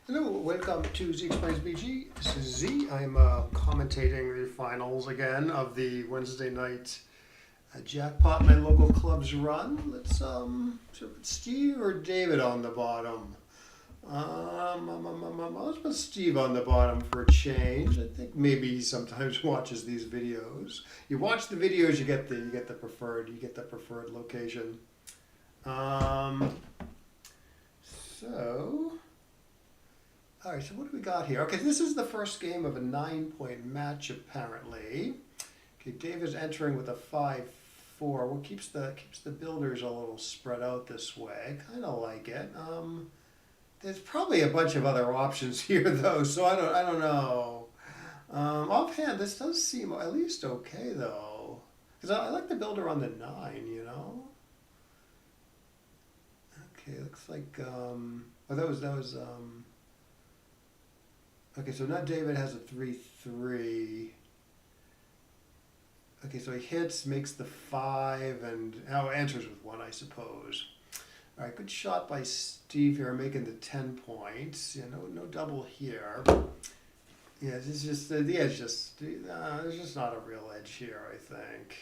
Hello, welcome to Z Explains BG. This is Z. I'm commentating the finals again of the Wednesday night jackpot my local clubs run. Let's put Steve or David on the bottom. Let's put Steve on the bottom for a change. I think maybe he sometimes watches these videos. You watch the videos, you get the preferred location. So. All right, so what do we got here? Okay, this is the first game of a 9-point match, apparently. Okay, David's entering with a 5-4. What keeps the builders a little spread out this way? Kind of like it. There's probably a bunch of other options here, though, so I don't know. Offhand, this does seem at least okay, though, because I like the builder on the 9. You know. Okay, looks like that was. Okay, so now David has a 3-3. Okay, so he hits, makes the 5, and answers with 1, I suppose. All right, good shot by Steve here, making the 10 points. Yeah, no double here. Yeah, it's just the edge. There's just not a real edge here, I think.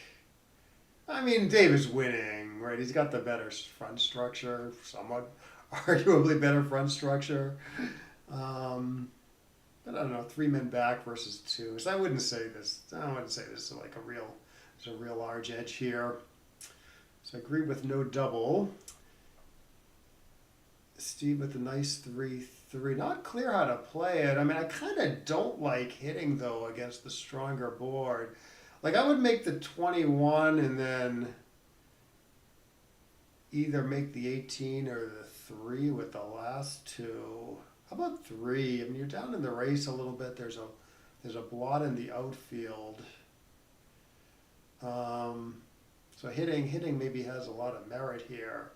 I mean, David's winning, right? He's got the better front structure, somewhat arguably better front structure. But I don't know, 3 men back versus 2. So I wouldn't say this is like there's a real large edge here. So I agree with no double. Steve with a nice 3-3. Not clear how to play it. I mean, I kind of don't like hitting, though, against the stronger board. Like, I would make the 21 and then either make the 18 or the 3 with the last 2. How about 3? I mean, you're down in the race a little bit. There's a blot in the outfield. So hitting maybe has a lot of merit here.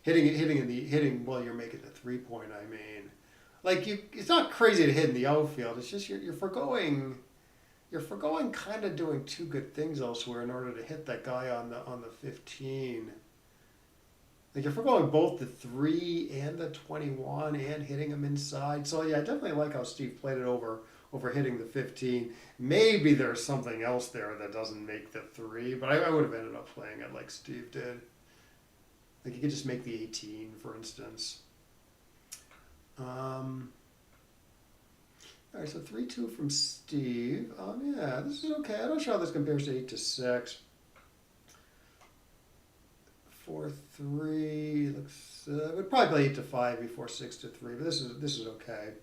Hitting while you're making the 3-point. I mean, like it's not crazy to hit in the outfield. It's just you're foregoing kind of doing 2 good things elsewhere in order to hit that guy on the 15. Like, you're foregoing both the 3 and the 21 and hitting him inside. So, yeah, I definitely like how Steve played it over hitting the 15. Maybe there's something else there that doesn't make the 3, but I would have ended up playing it like Steve did. Like, you could just make the 18, for instance. All right, so 3-2 from Steve. Yeah, this is okay. I'm not sure how this compares to 8-6. 4-3 looks. Would probably play 8-5 before 6-3, but this is okay.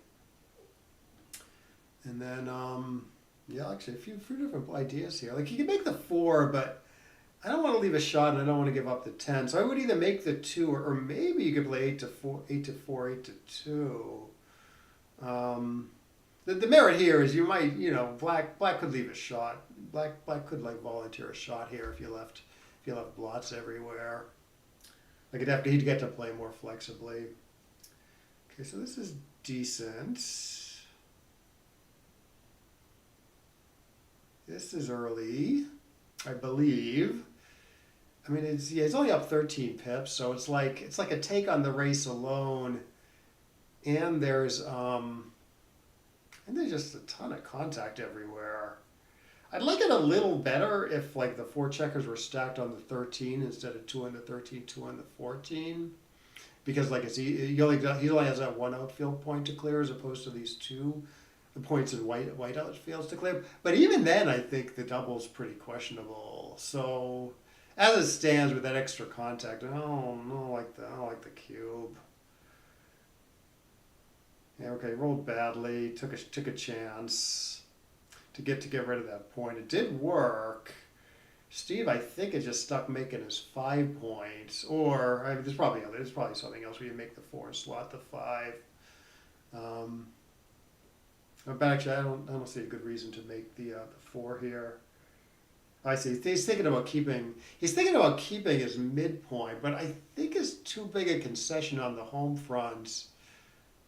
And then yeah, actually a few different ideas here. Like, you can make the 4, but I don't want to leave a shot, and I don't want to give up the 10. So I would either make the 2, or maybe you could play 8-4, 8-2. The merit here is you might, black could leave a shot. Black could like volunteer a shot here if you left blots everywhere. Like, he'd get to play more flexibly. Okay, so this is decent. This is early, I believe. I mean, it's only up 13 pips, so it's like a take on the race alone, and there's just a ton of contact everywhere. I'd like it a little better if, like, the 4 checkers were stacked on the 13 instead of 2 on the 13, 2 on the 14, because, like, he only has that 1 outfield point to clear as opposed to these 2 points in white outfields to clear. But even then, I think the double's pretty questionable. So as it stands with that extra contact, I don't like the cube. Yeah, okay, rolled badly, took a chance to get rid of that point. It did work. Steve, I think, is just stuck making his 5 points, or I mean, there's probably something else where you make the 4 and slot the 5. But actually, I don't see a good reason to make the 4 here. I see. He's thinking about keeping his midpoint, but I think it's too big a concession on the home front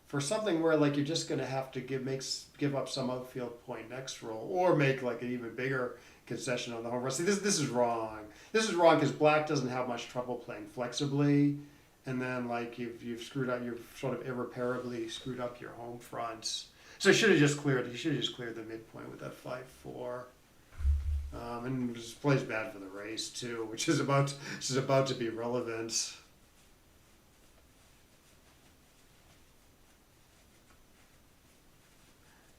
for something where, like, you're just going to have to give up some outfield point next roll, or make, like, an even bigger concession on the home run. See, this is wrong. This is wrong because black doesn't have much trouble playing flexibly, and then like you've screwed up, you've sort of irreparably screwed up your home fronts. So he should have just cleared. He should have just cleared the midpoint with that 5-4. And this plays bad for the race too, which is about to be relevant.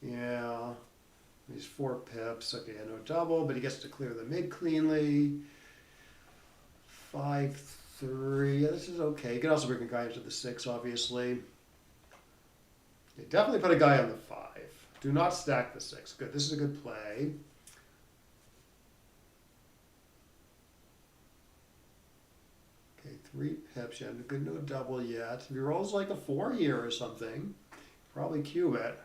Yeah, these 4 pips. Okay, no double, but he gets to clear the mid cleanly. 5-3. Yeah, this is okay. You can also bring a guy into the 6, obviously. You definitely put a guy on the 5. Do not stack the 6. Good. This is a good play. Okay, 3 pips. Yeah, good. No double yet. If he rolls like a 4 here or something, probably cube it.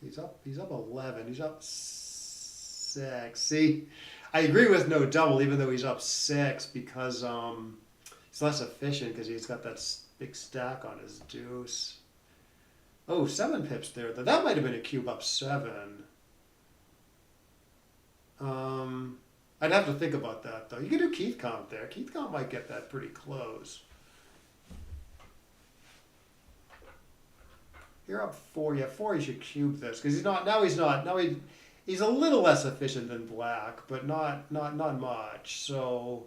He's up 11. He's up 6. See, I agree with no double, even though he's up 6, because he's less efficient because he's got that big stack on his deuce. Oh, 7 pips there. That might have been a cube up 7. I'd have to think about that though. You could do Keith Comp there. Keith Comp might get that pretty close. You're up 4. Yeah, 4. You should cube this because he's not. He's a little less efficient than black, but not much. So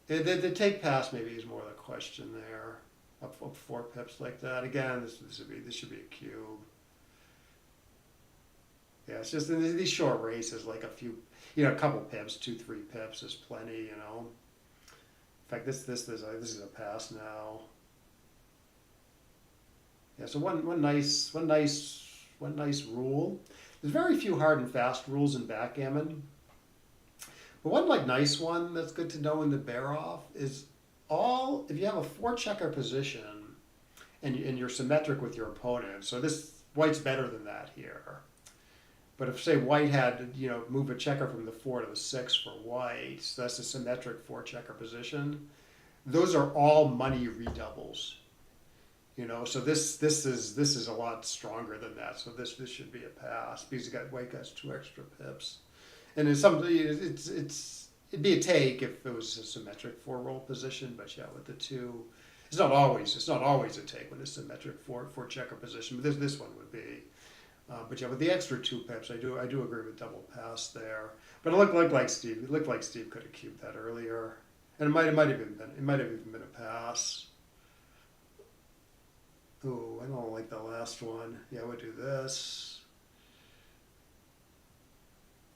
the take pass maybe is more the question there. Up 4 pips like that. Again, this should be a cube. Yeah, it's just in these short races, like a few, a couple pips, 2-3 pips is plenty. In fact, this is a pass now. Yeah, so one nice rule. There's very few hard and fast rules in backgammon. But one nice one that's good to know in the bear off is if you have a 4-checker position and you're symmetric with your opponent. So this white's better than that here. But if say white had move a checker from the 4 to the 6 for white, so that's a symmetric 4-checker position. Those are all money redoubles. So this is a lot stronger than that. So this should be a pass because white has 2 extra pips, and it'd be a take if it was a symmetric 4-roll position. But yeah, with the 2, it's not always a take with a symmetric 4-checker position. But this one would be. But yeah, with the extra 2 pips, I do agree with double pass there. But it looked like Steve could have cubed that earlier, and it might have even been a pass. Oh, I don't like the last one. Yeah, I would do this.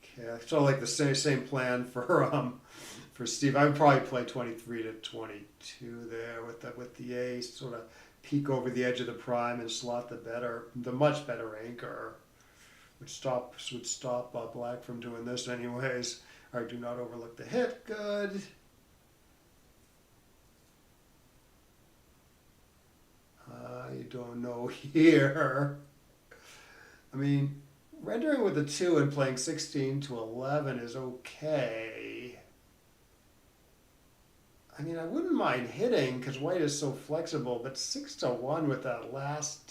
Okay, so like the same plan for Steve. I would probably play 23 to 22 there with the ace, sort of peek over the edge of the prime and slot the much better anchor, which would stop black from doing this anyways. All right, do not overlook the hit. Good. You don't know here. I mean, rendering with a 2 and playing 16 to 11 is okay. I mean, I wouldn't mind hitting because white is so flexible, but 6 to 1 with that last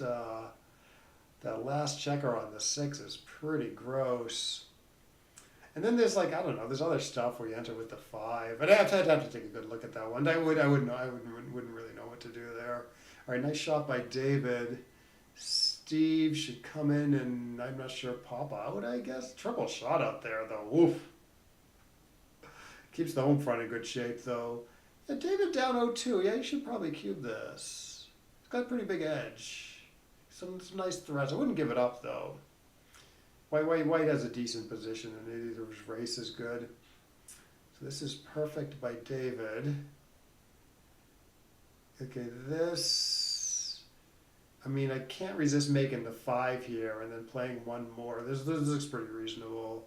checker on the 6 is pretty gross. And then there's there's other stuff where you enter with the 5. I'd have to take a good look at that one. I wouldn't really know what to do there. All right, nice shot by David. Steve should come in and, I'm not sure, pop out, I guess. Triple shot out there, though. Oof. Keeps the home front in good shape, though. Yeah, David down 0-2. Yeah, you should probably cube this. It's got a pretty big edge. Some nice threats. I wouldn't give it up, though. White has a decent position, and his race is good. So this is perfect by David. Okay, I mean, I can't resist making the 5 here and then playing one more. This looks pretty reasonable.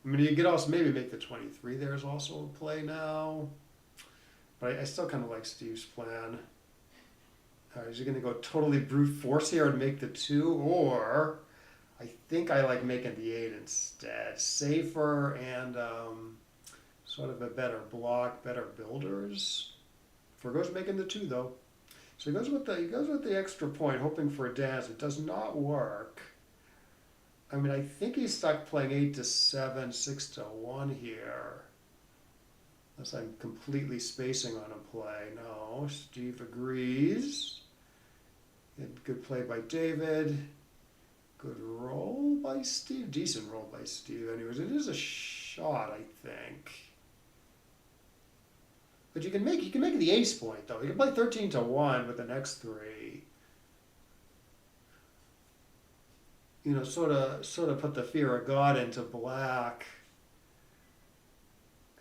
I mean, you could also maybe make the 23 there is also a play now. But I still kind of like Steve's plan. All right, is he going to go totally brute force here and make the 2? Or I think I like making the 8 instead. Safer and sort of a better block, better builders. Forgoes making the 2 though. So he goes with the extra point, hoping for a dance. It does not work. I mean, I think he's stuck playing 8 to 7, 6 to 1 here. Unless I'm completely spacing on a play. No, Steve agrees. Good play by David. Good roll by Steve. Decent roll by Steve. Anyways, it is a shot, I think. But you can make it the ace point though. You can play 13-1 with the next three. You know, sort of put the fear of God into black.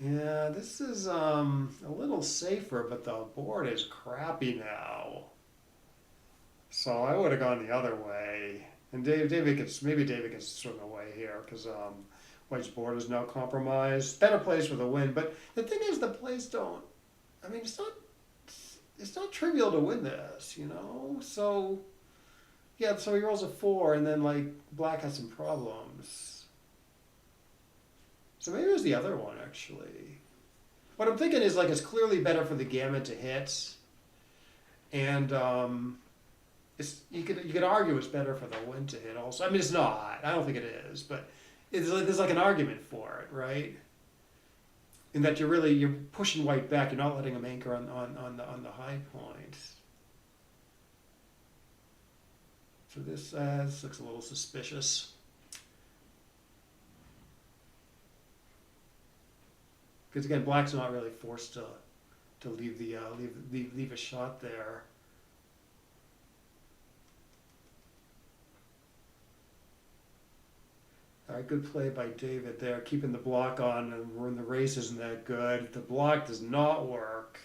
Yeah, this is a little safer, but the board is crappy now. So I would have gone the other way. And David can swing away here because White's board is now compromised. Better place for the win, but the thing is, the plays don't. I mean, it's not trivial to win this, you know. So yeah, so he rolls a 4, and then like Black has some problems. So maybe it was the other one actually. What I'm thinking is like it's clearly better for the gammon to hit, and you could argue it's better for the win to hit also. I mean, it's not. I don't think it is, but there's like an argument for it, right? In that you're pushing White back. You're not letting him anchor on the high point. So this looks a little suspicious. Because again, Black's not really forced to leave a shot there. All right, good play by David there, keeping the block on, and when the race isn't that good. The block does not work.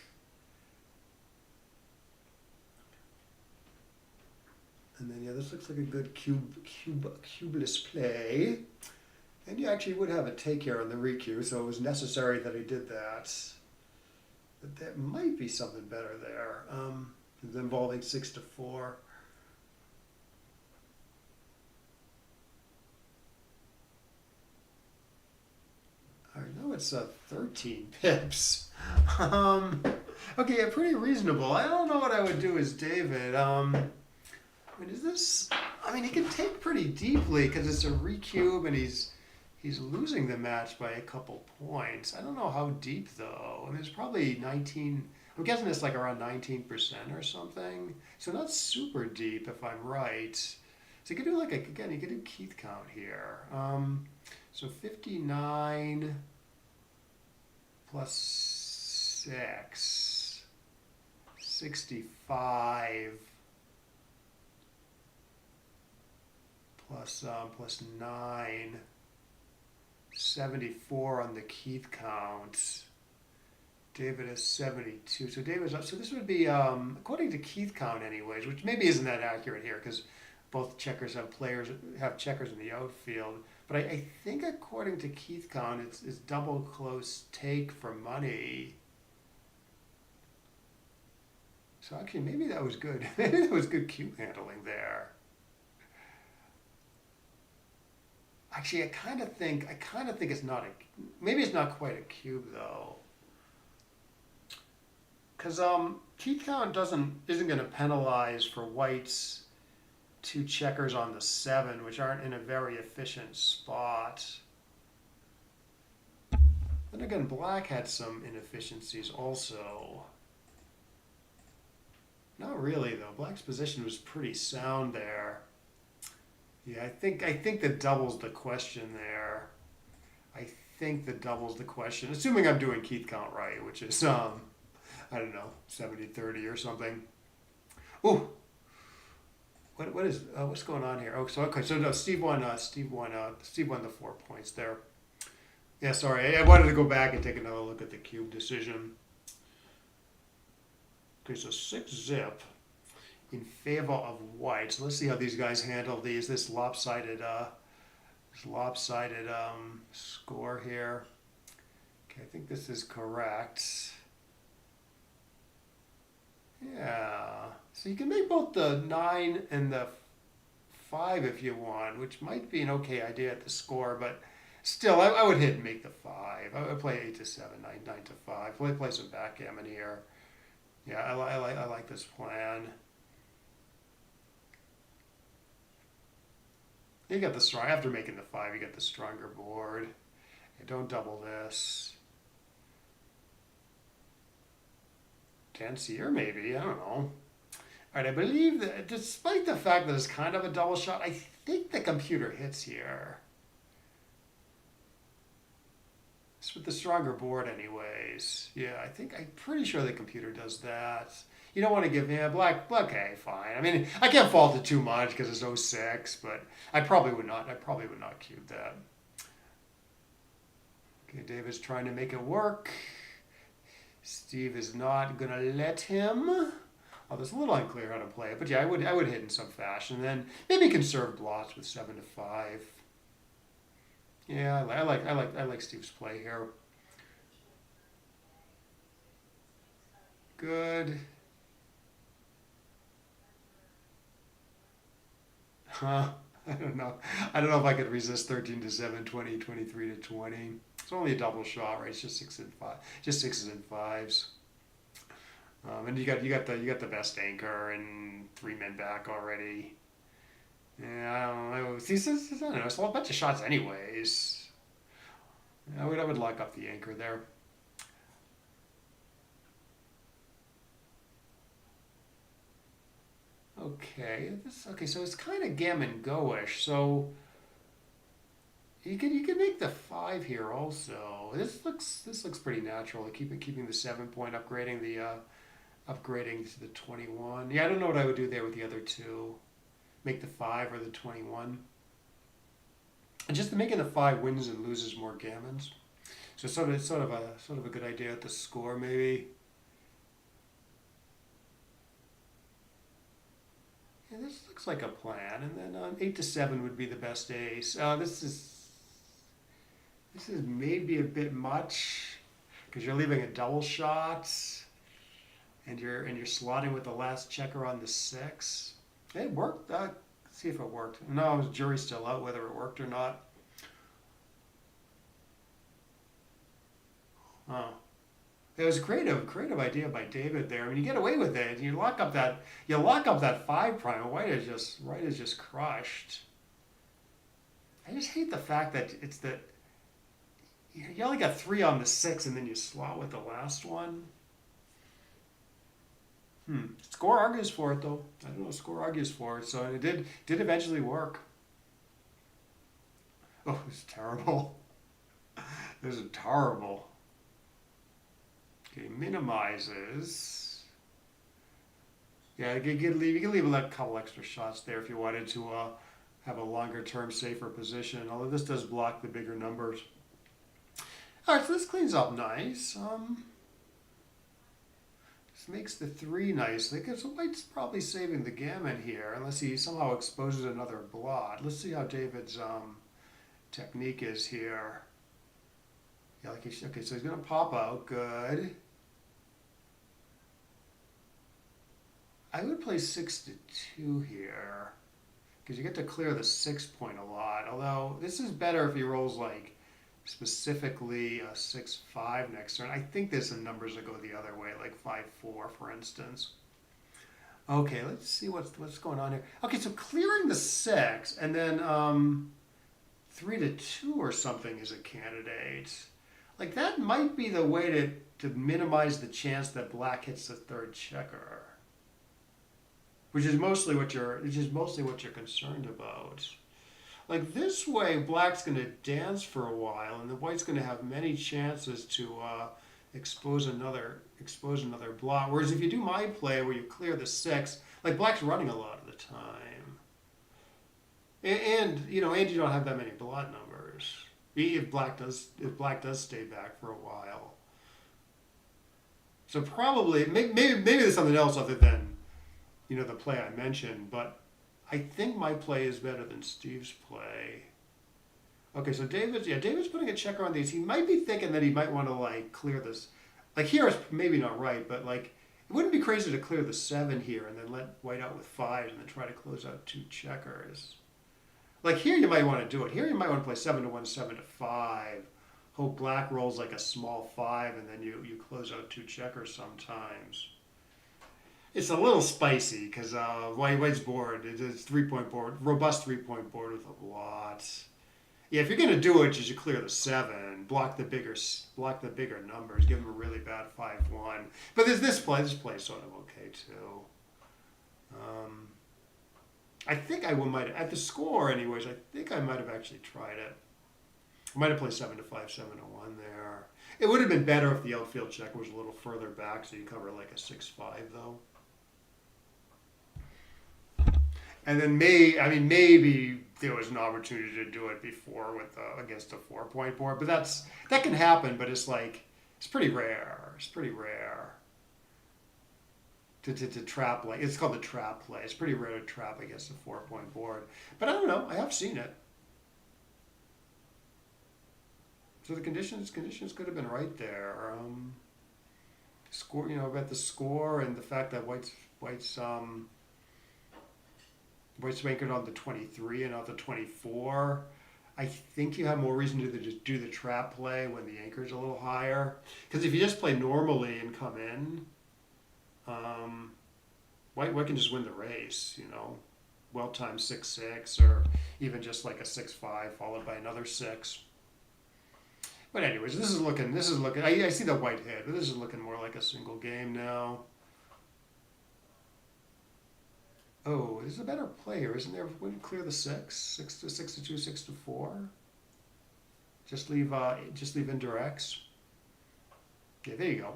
And then yeah, this looks like a good cubeless play. And you actually would have a take here on the recue, so it was necessary that he did that. But there might be something better there. Involving 6-4. I know it's 13 pips. Okay, yeah, pretty reasonable. I don't know what I would do as David. I mean, is this? I mean, he can take pretty deeply because it's a recube and he's losing the match by a couple points. I don't know how deep though. I mean, it's probably 19. I'm guessing it's like around 19% or something. So not super deep if I'm right. So you could do like again, you could do Keith count here. So 59 plus 6, 65 plus 9, 74 on the Keith count. David is 72. So David's up. So this would be, according to Keith count anyways, which maybe isn't that accurate here because both checkers have checkers in the outfield. But I think according to Keith count, it's double close take for money. So actually, maybe that was good. Maybe that was good cube handling there. Actually, I kind of think it's not maybe it's not quite a cube though. Because Keith count isn't going to penalize for White's 2 checkers on the 7, which aren't in a very efficient spot. Then again, Black had some inefficiencies also. Not really though. Black's position was pretty sound there. Yeah, I think that doubles the question there. I think that doubles the question, assuming I'm doing Keith count right, which is I don't know, 70-30 or something. Ooh. What's going on here? Oh, so no, Steve won the 4 points there. Yeah, sorry, I wanted to go back and take another look at the cube decision. Okay, so 6-zip in favor of White. So let's see how these guys handle this lopsided score here. Okay, I think this is correct. Yeah, so you can make both the 9 and the 5 if you want, which might be an okay idea at the score, but still, I would hit and make the 5. I would play 8-7, 9-5. Play some backgammon here. Yeah, I like this plan. You got the strong, after making the 5, you get the stronger board. Okay, don't double this. tense here, maybe. I don't know. All right, I believe that despite the fact that it's kind of a double shot, I think the computer hits here. It's with the stronger board anyways. Yeah, I'm pretty sure the computer does that. You don't want to give him black, okay, fine. I mean, I can't fault it too much because it's 06, but I probably would not cube that. Okay, David's trying to make it work. Steve is not gonna let him. Oh, that's a little unclear how to play it, but yeah, I would hit in some fashion. And then maybe conserve blots with 7 to 5. Yeah, I like Steve's play here. Good. Huh. I don't know. I don't know if I could resist 13 to 7, 20, 23 to 20. It's only a double shot, right? It's just 6 and 5, just 6s and 5s. And you got the best anchor and 3 men back already. Yeah, I don't know. See, I don't know. It's a bunch of shots anyways. I would lock up the anchor there. Okay, so it's kind of gammon go-ish. So you can make the 5 here also. This looks pretty natural. Keeping the 7 point, upgrading to the 21. Yeah, I don't know what I would do there with the other 2. Make the 5 or the 21. And just making the 5 wins and loses more gammons. So it's sort of a good idea at the score maybe. Yeah, this looks like a plan. And then 8 to 7 would be the best ace. This is maybe a bit much because you're leaving a double shot, and you're slotting with the last checker on the 6. It worked. Let's see if it worked. No, the jury's still out whether it worked or not. Oh. It was a creative idea by David there. I mean, you get away with it. You lock up that 5 prime. White is just crushed. I just hate the fact that you only got 3 on the 6, and then you slot with the last one. Score argues for it though. I don't know. Score argues for it. So it did eventually work. Oh, it was terrible. It was terrible. Okay, minimizes. Yeah, you can leave a couple extra shots there if you wanted to have a longer term, safer position. Although this does block the bigger numbers. All right, so this cleans up nice. This makes the 3 nicely because White's probably saving the gammon here unless he somehow exposes another blot. Let's see how David's technique is here. Yeah, okay, so he's gonna pop out. Good. I would play 6 to 2 here because you get to clear the 6 point a lot. Although this is better if he rolls like specifically a 6-5 next turn. I think there's some numbers that go the other way, like 5-4, for instance. Okay, let's see what's going on here. Okay, so clearing the 6 and then 3 to 2 or something is a candidate. Like that might be the way to minimize the chance that black hits the 3rd checker, which is mostly what you're concerned about. Like this way, black's going to dance for a while, and the white's going to have many chances to expose another blot. Whereas if you do my play where you clear the 6, like black's running a lot of the time, and you don't have that many blot numbers. If black does stay back for a while, so probably maybe there's something else other than the play I mentioned, but I think my play is better than Steve's play. Okay, so David's putting a checker on these. He might be thinking that he might want to like clear this. Like here is maybe not right, but like it wouldn't be crazy to clear the 7 here and then let white out with 5s and then try to close out 2 checkers. Like here you might want to do it. Here you might want to play 7 to 1, 7 to 5. Hope black rolls like a small 5 and then you close out 2 checkers sometimes. It's a little spicy because White's board is 3 point board, robust 3 point board with a lot. Yeah, if you're gonna do it, you should clear the 7, block the bigger numbers, give them a really bad 5-1. But there's this play sort of okay too. I think I might at the score anyways. I think I might have actually tried it. I might have played 7-5, 7-1 there. It would have been better if the outfield check was a little further back, so you cover like a 6-5 though. And then maybe there was an opportunity to do it before with against a 4-point board, but that can happen. But it's like it's pretty rare. It's pretty rare to trap like it's called the trap play. It's pretty rare to trap against a 4-point board. But I don't know. I have seen it. So the conditions could have been right there. Score, about the score and the fact that White's anchored on the 23 and not the 24. I think you have more reason to just do the trap play when the anchor's a little higher. Because if you just play normally and come in, White can just win the race. Well timed 6-6 or even just like a 6-5 followed by another 6. But anyways, this is looking. I see the White hit, but this is looking more like a single game now. Oh, there's a better player, isn't there? Wouldn't clear the 6, 6-2, 6-4. Just leave indirects. Yeah, there you go.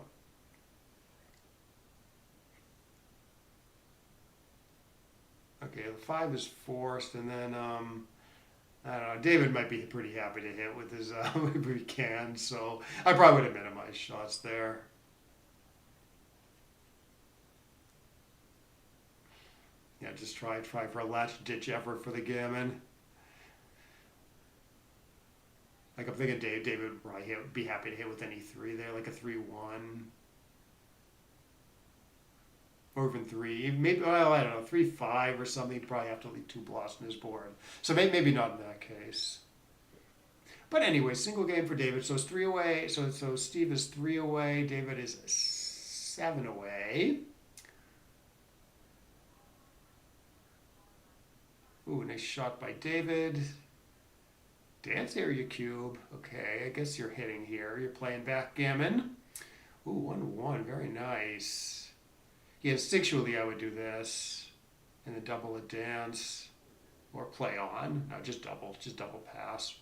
Okay, the 5 is forced, and then I don't know. David might be pretty happy to hit with his if he can. So I probably would have minimized shots there. Yeah, just try for a last-ditch effort for the gammon. Like I'm thinking David would probably be happy to hit with any 3 there, like a 3-1. Or even 3, maybe, well, I don't know, 3-5 or something. He'd probably have to leave 2 blots on his board. So maybe not in that case. But anyway, single game for David. So it's 3 away. So Steve is 3 away. David is 7 away. Ooh, nice shot by David. Dance area cube. Okay, I guess you're hitting here. You're playing backgammon. Ooh, 1-1. Very nice. Yeah, instinctually I would do this and then double a dance or play on. No, just double pass.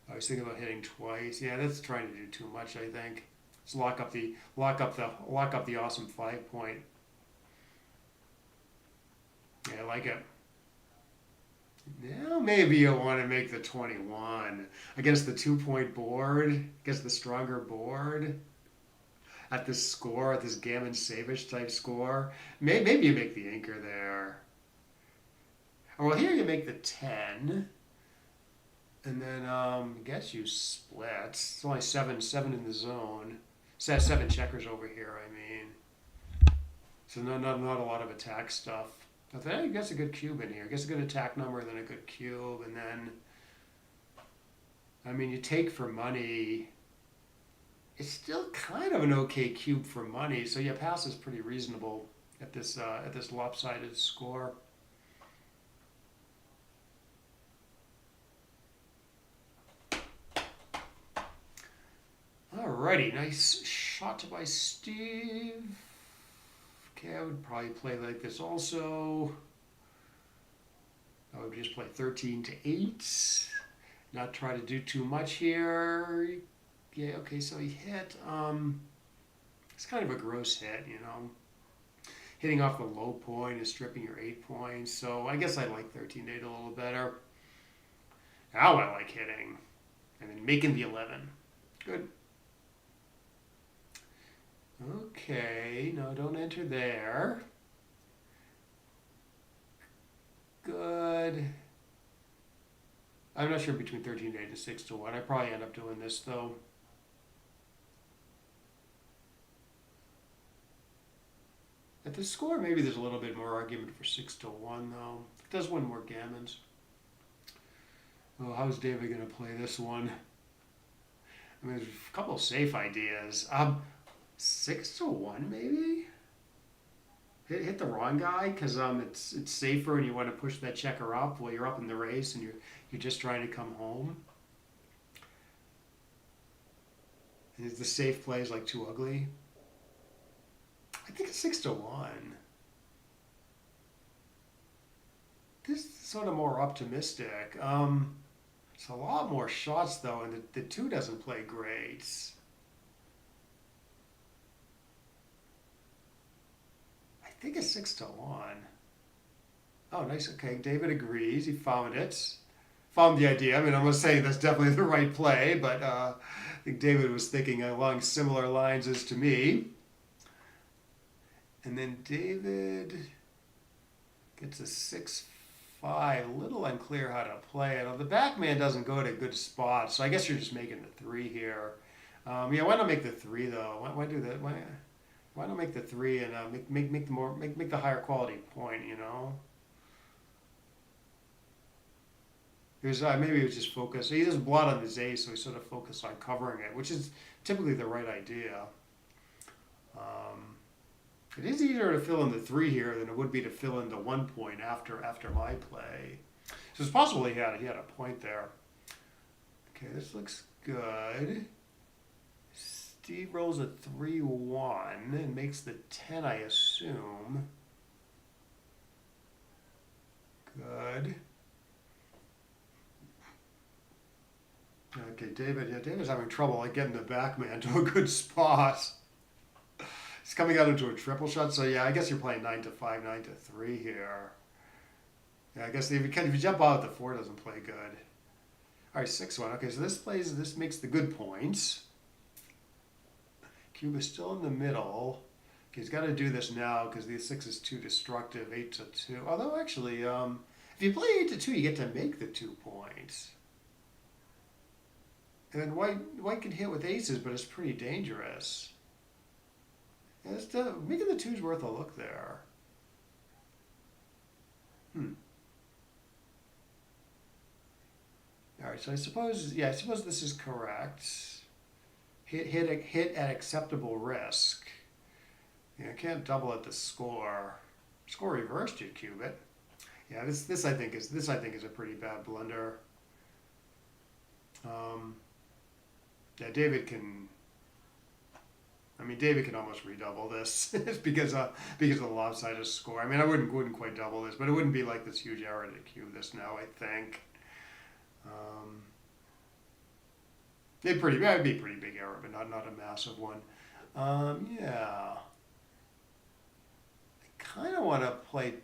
I was thinking about hitting twice. Yeah, that's trying to do too much, I think. Let's lock up the awesome 5-point. Yeah, I like it. Now maybe you'll want to make the 21 against the 2-point board, against the stronger board. At this score, at this Gammon Savage type score, maybe you make the anchor there. Well, here you make the 10, and then I guess you split. It's only 7 in the zone. 7 checkers over here. I mean, so not a lot of attack stuff. I thought, I guess a good cube in here. I guess a good attack number, and then a good cube, and then I mean, you take for money. It's still kind of an okay cube for money, so yeah, pass is pretty reasonable at this lopsided score. Alrighty, nice shot by Steve. Okay, I would probably play like this also. I would just play 13-8. Not try to do too much here. Yeah, okay, so he hit, it's kind of a gross hit, Hitting off the low point is stripping your 8 points, so I guess I like 13-8 a little better. Now I like hitting, and then making the 11. Good. Okay, no, don't enter there. Good. I'm not sure between 13-8 and 6-1. I probably end up doing this, though. At the score, maybe there's a little bit more argument for 6-1, though. It does win more gammons. Oh, how's David going to play this one? I mean, there's a couple of safe ideas. 6-1, maybe? hit the wrong guy because it's safer and you want to push that checker up while you're up in the race and you're just trying to come home. And is the safe plays like too ugly? I think it's 6-1. This is sort of more optimistic. It's a lot more shots though, and the two doesn't play great. I think it's 6-1. Oh, nice. Okay, David agrees. He found it. Found the idea. I mean, I'm going to say that's definitely the right play, but I think David was thinking along similar lines as to me. And then David gets a 6-5. A little unclear how to play it. The back man doesn't go to good spots, so I guess you're just making the 3 here. Yeah, why not make the 3 though? Why do that? Why not make the 3 and make the higher quality point? You know. Maybe he was just focused. He doesn't blot on his ace, so he's sort of focused on covering it, which is typically the right idea. It is easier to fill in the 3 here than it would be to fill in the 1 point after my play. So it's possible he had a point there. Okay, this looks good. Steve rolls a 3-1 and makes the 10, I assume. Good. Okay, David. Yeah, David's having trouble like getting the back man to a good spot. He's coming out into a triple shot, so yeah, I guess you're playing 9-5, 9-3 here. Yeah, I guess if you jump out, the 4 doesn't play good. All right, 6-1. Okay, so this makes the good points. Cube is still in the middle. Okay, he's got to do this now because the 6 is too destructive. 8-2. Although actually, if you play 8-2, you get to make the 2 points. And then white can hit with aces, but it's pretty dangerous. Yeah, making the 2's worth a look there. All right, so I suppose this is correct. Hit at acceptable risk. Yeah, can't double at the score. Score reversed, you cube it. Yeah, this I think is a pretty bad blunder. Yeah, David can almost redouble this because of the lopsided score. I mean, I wouldn't quite double this, but it wouldn't be like this huge error to cube this now, I think. It'd be a pretty big error, but not a massive one. Yeah. I kind of want to play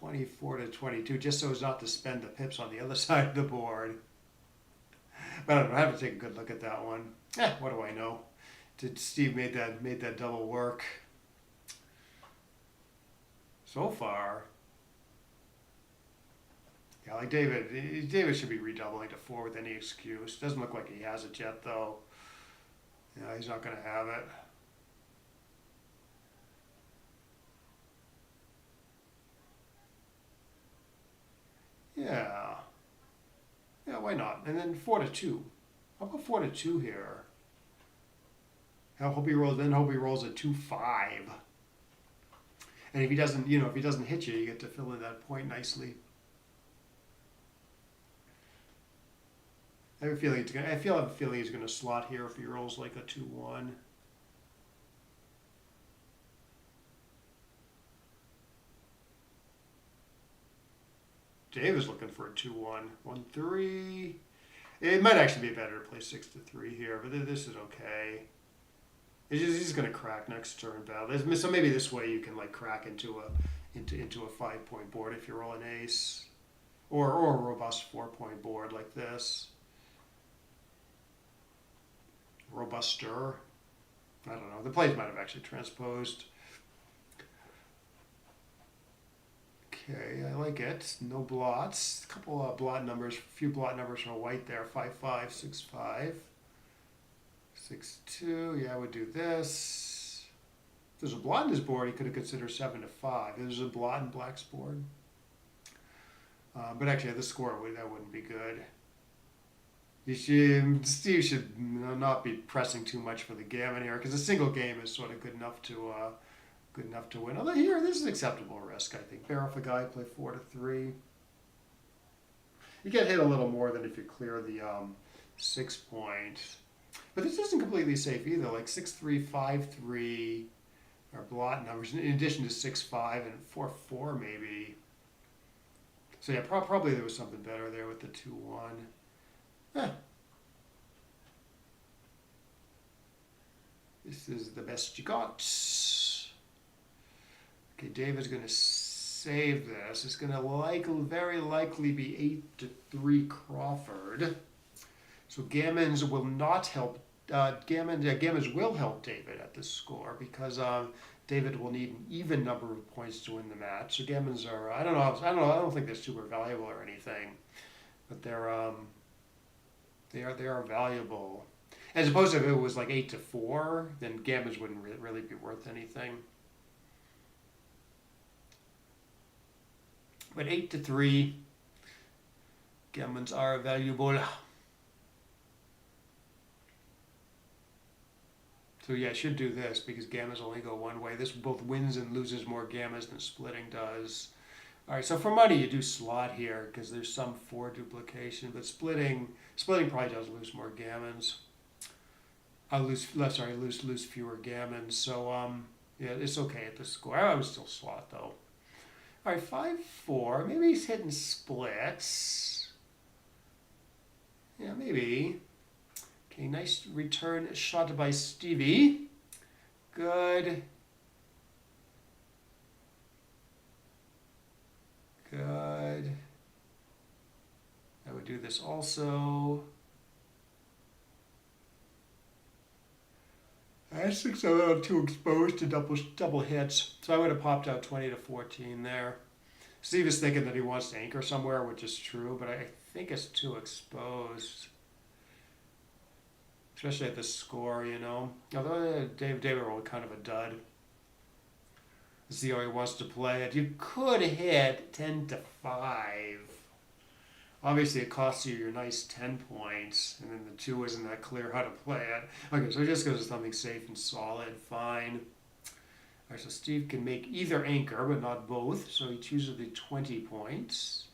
24-22 just so as not to spend the pips on the other side of the board. But I don't know. I have to take a good look at that one. What do I know? Steve made that double work. So far, yeah, like David should be redoubling to 4 with any excuse. Doesn't look like he has it yet, though. Yeah, he's not going to have it. Yeah. Yeah, why not? And then 4-2. How about 4-2 here? I hope he rolls a 2-5. And if he doesn't hit you, you get to fill in that point nicely. I have a feeling he's gonna slot here if he rolls like a 2-1. Dave is looking for a 2-1. 1-3. It might actually be better to play 6-3 here, but this is okay. He's going to crack next turn, Val. So maybe this way you can like crack into a 5-point board if you roll an ace, or a robust 4-point board like this. Robuster. I don't know. The plays might have actually transposed. Okay, I like it. No blots. A couple of blot numbers. A few blot numbers for white there. 5-5, 6-5. 6-2, yeah, I would do this. If there's a blot in his board, he could have considered 7-5. There's a blot in black's board. But actually, the score that wouldn't be good. Steve should not be pressing too much for the gammon here, because a single game is sort of good enough to good enough to win. Although here, this is acceptable risk, I think. Bear off a guy, play 4-3. You get hit a little more than if you clear the 6 point. But this isn't completely safe either. Like 6-3, 5-3 are blot numbers, in addition to 6-5 and 4-4 maybe. So yeah, probably there was something better there with the 2-1. This is the best you got. Okay, David's going to save this. It's going to very likely be 8-3 Crawford. So Gammons will not help. Gammons will help David at this score because David will need an even number of points to win the match. So Gammons are I don't think they're super valuable or anything, but they are valuable. As opposed to if it was like 8-4, then Gammons wouldn't really be worth anything. But 8-3, Gammons are valuable. So yeah, I should do this because Gammons only go one way. This both wins and loses more Gammons than splitting does. All right, so for money you do slot here because there's some 4 duplication, but splitting probably does lose more Gammons. Lose fewer Gammons. So yeah, it's okay at the score. I would still slot though. All right, 5-4. Maybe he's hitting splits. Yeah, maybe. Okay, nice return shot by Stevie. Good. Good. I would do this also. I think so a little too exposed to double hits, so I would have popped out 20-14 there. Steve is thinking that he wants to anchor somewhere, which is true, but I think it's too exposed. Especially at the score, you know. Although David rolled kind of a dud. See how he wants to play it. You could hit 10-5. Obviously, it costs you your nice 10 points, and then the 2 isn't that clear how to play it. Okay, so he just goes to something safe and solid. Fine. All right, so Steve can make either anchor, but not both, so he chooses the 20 points.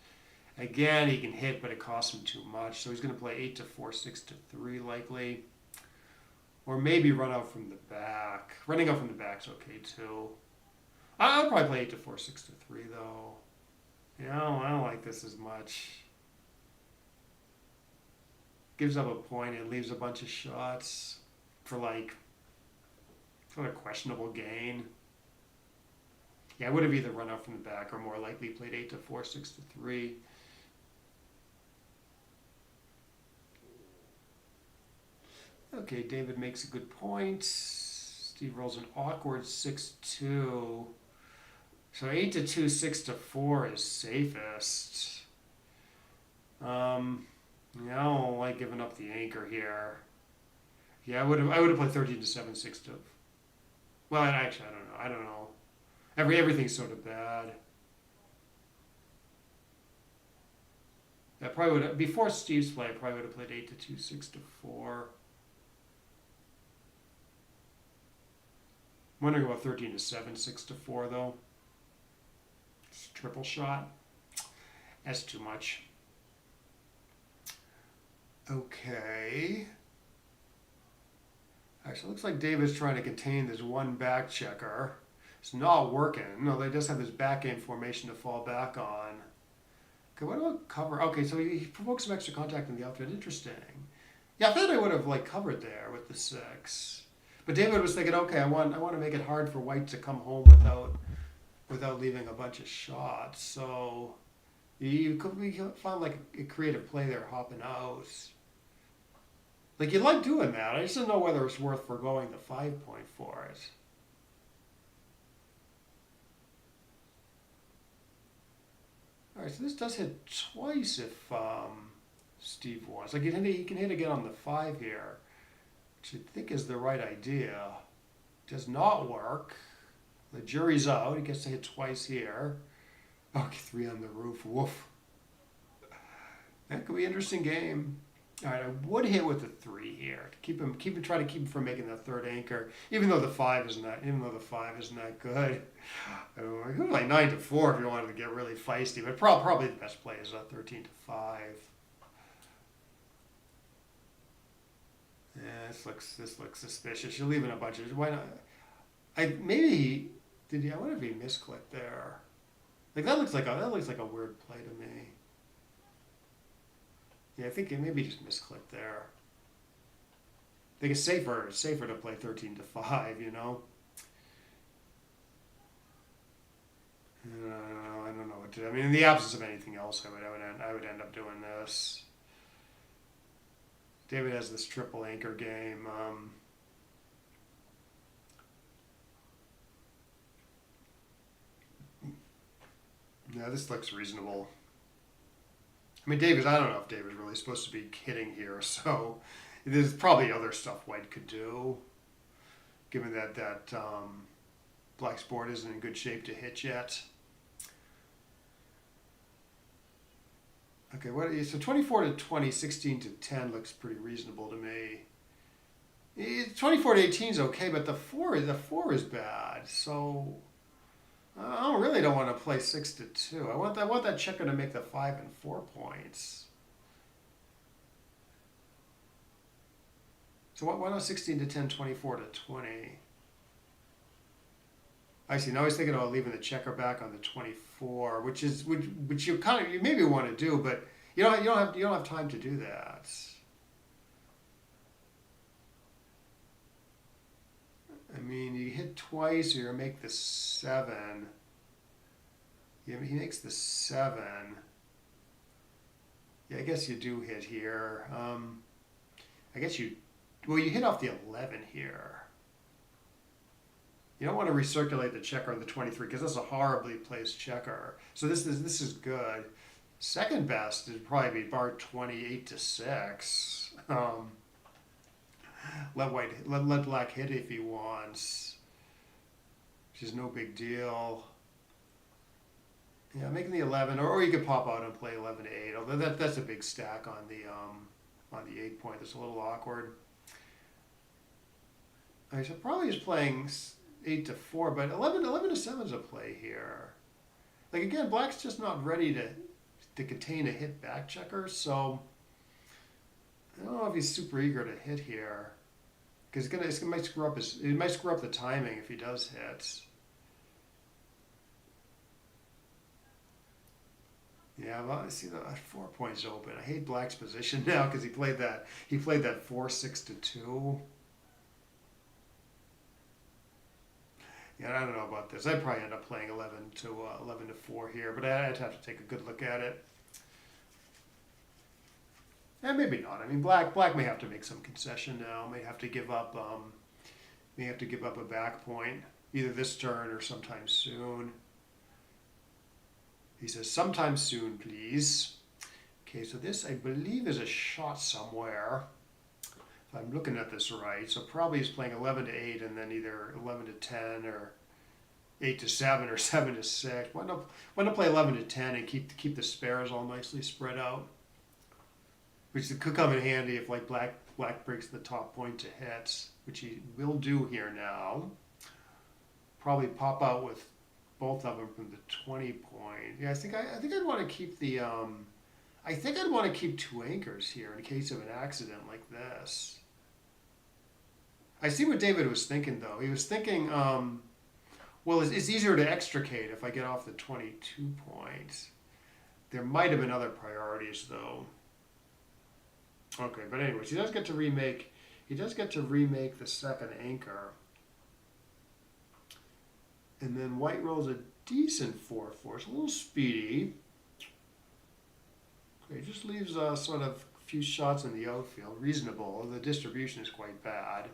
Again, he can hit, but it costs him too much, so he's going to play 8-4, 6-3 likely. Or maybe run out from the back. Running out from the back's okay, too. I'll probably play 8-4, 6-3, though. Yeah, I don't like this as much. Gives up a point and leaves a bunch of shots for like sort of questionable gain. Yeah, I would have either run out from the back or more likely played 8-4, 6-3. Okay, David makes a good point. Steve rolls an awkward 6-2. So 8-2, 6-4 is safest. Yeah, I don't like giving up the anchor here. Yeah, I would have played 13-7, 6 to. Well, actually, I don't know. Everything's sort of bad. I probably would have, before Steve's play, I probably would have played 8-2, 6-4. I'm wondering about 13-7, 6-4 though. It's a triple shot. That's too much. Okay. All right, so it looks like David's trying to contain this one back checker. It's not working. No, they just have this backgammon formation to fall back on. Okay, what about cover? Okay, so he provokes some extra contact in the outfit. Interesting. Yeah, I thought I would have like covered there with the 6. But David was thinking, okay, I want to make it hard for White to come home without leaving a bunch of shots. So we found like a creative play there, hopping out. Like you like doing that. I just didn't know whether it's worth foregoing the 5 point for it. All right, so this does hit twice if Steve wants. Like he can hit again on the 5 here, which I think is the right idea. Does not work. The jury's out. He gets to hit twice here. Okay, 3 on the roof. Woof. That could be an interesting game. All right, I would hit with the 3 here. Try to keep him from making that third anchor. Even though the 5 isn't that good. I could like 9 to 4 if you wanted to get really feisty, but probably the best play is 13 to 5. Yeah, this looks suspicious. You're leaving a bunch of, why not? I wonder if he misclicked there. Like that looks like a weird play to me. Yeah, I think maybe he just misclicked there. I think it's safer to play 13 to 5, you know. I don't know what to do. I mean, in the absence of anything else, I would end up doing this. David has this triple anchor game. Yeah, this looks reasonable. I mean, I don't know if David's really supposed to be hitting here, so there's probably other stuff White could do, given that Black's board isn't in good shape to hit yet. Okay, so 24 to 20, 16 to 10 looks pretty reasonable to me. 24 to 18 is okay, but the 4 is bad, so I really don't want to play 6 to 2. I want that checker to make the 5 and 4 points. So why not 16 to 10, 24 to 20? I see. Now he's thinking about leaving the checker back on the 24, which you maybe want to do, but you don't have time to do that. I mean, you hit twice, or you make the 7. Yeah, he makes the 7. Yeah, I guess you do hit here. I guess you hit off the 11 here. You don't want to recirculate the checker on the 23 because that's a horribly placed checker. So this is good. Second best would probably be bar 28 to 6. Let Black hit if he wants, which is no big deal. Yeah, making the 11, or you could pop out and play 11 to 8. Although that's a big stack on the 8 point. That's a little awkward. All right, so probably he's playing 8 to 4, but 11 to 7 is a play here. Like again, Black's just not ready to contain a hit back checker, so I don't know if he's super eager to hit here, because it might screw up the timing if he does hit. Yeah, well, I see the 4 points open. I hate Black's position now because he played that 4-6 to 2. Yeah, I don't know about this. I'd probably end up playing 11 to 4 here, but I'd have to take a good look at it. And maybe not. I mean, Black may have to make some concession now. May have to give up a back point either this turn or sometime soon. He says, "Sometime soon, please." Okay, so this I believe is a shot somewhere. If I'm looking at this right, so probably he's playing 11 to 8 and then either 11 to 10 or 8 to 7 or 7 to 6. Why not play 11 to 10 and keep the spares all nicely spread out, which could come in handy if like Black breaks the top point to hits, which he will do here now. Probably pop out with both of them from the 20 point. Yeah, I think I'd want to keep the I think I'd want to keep 2 anchors here in case of an accident like this. I see what David was thinking though. He was thinking, well, it's easier to extricate if I get off the 22 points. There might have been other priorities though. Okay, but anyways, he does get to remake the second anchor. And then White rolls a decent 4-4. It's a little speedy. Okay, just leaves sort of a few shots in the outfield. Reasonable. The distribution is quite bad.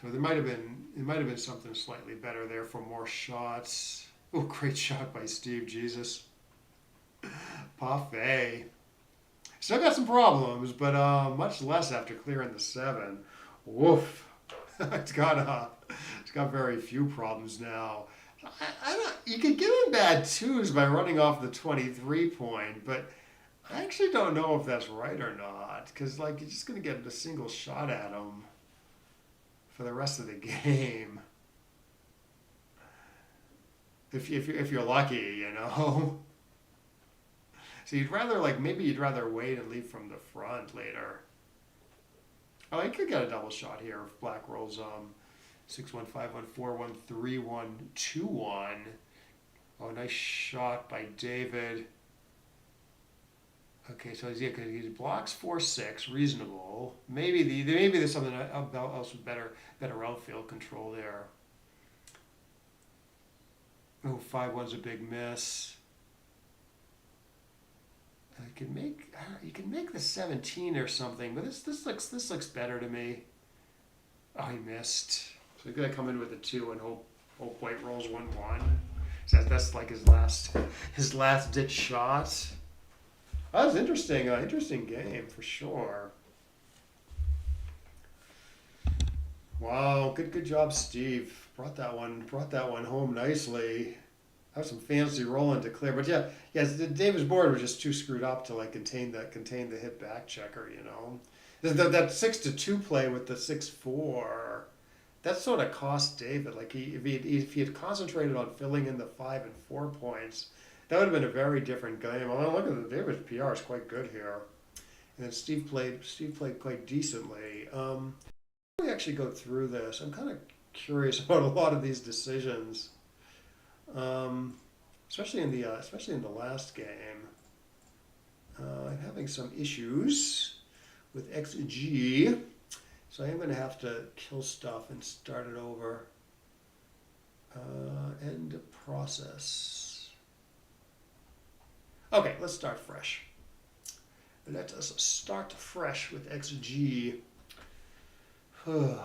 So there might have been something slightly better there for more shots. Oh, great shot by Steve. Jesus. Parfait. Still got some problems, but much less after clearing the 7. Woof. It's got very few problems now. You could give him bad 2s by running off the 23 point, but I actually don't know if that's right or not, because like you're just gonna get a single shot at him for the rest of the game. If you're lucky, you know. So you'd rather like maybe you'd rather wait and leave from the front later. Oh, you could get a double shot here if black rolls 6-1-5-1-4-1-3-1-2-1. Oh, nice shot by David. Okay, so yeah, cause he blocks 4-6, reasonable. Maybe there's something else with better outfield control there. Oh, 5-1's a big miss. You can make the 17 or something, but this looks better to me. Oh, he missed. So he's gonna come in with a 2 and hope white rolls 1-1. So that's like his last ditch shot. That was interesting. Interesting game for sure. Wow, good job, Steve. Brought that one home nicely. That was some fancy rolling to clear, but yeah, David's board was just too screwed up to like contain the hit back checker. You know, that 6-2 play with the 6-4. That sort of cost David. Like if he had concentrated on filling in the 5 and 4 points, that would have been a very different game. Well, look at the David's PR is quite good here, and then Steve played quite decently. We actually go through this. I'm kind of curious about a lot of these decisions, especially in the last game. I'm having some issues with XG, so I am going to have to kill stuff and start it over. End process. Okay, let's start fresh. Let us start fresh with XG. Okay,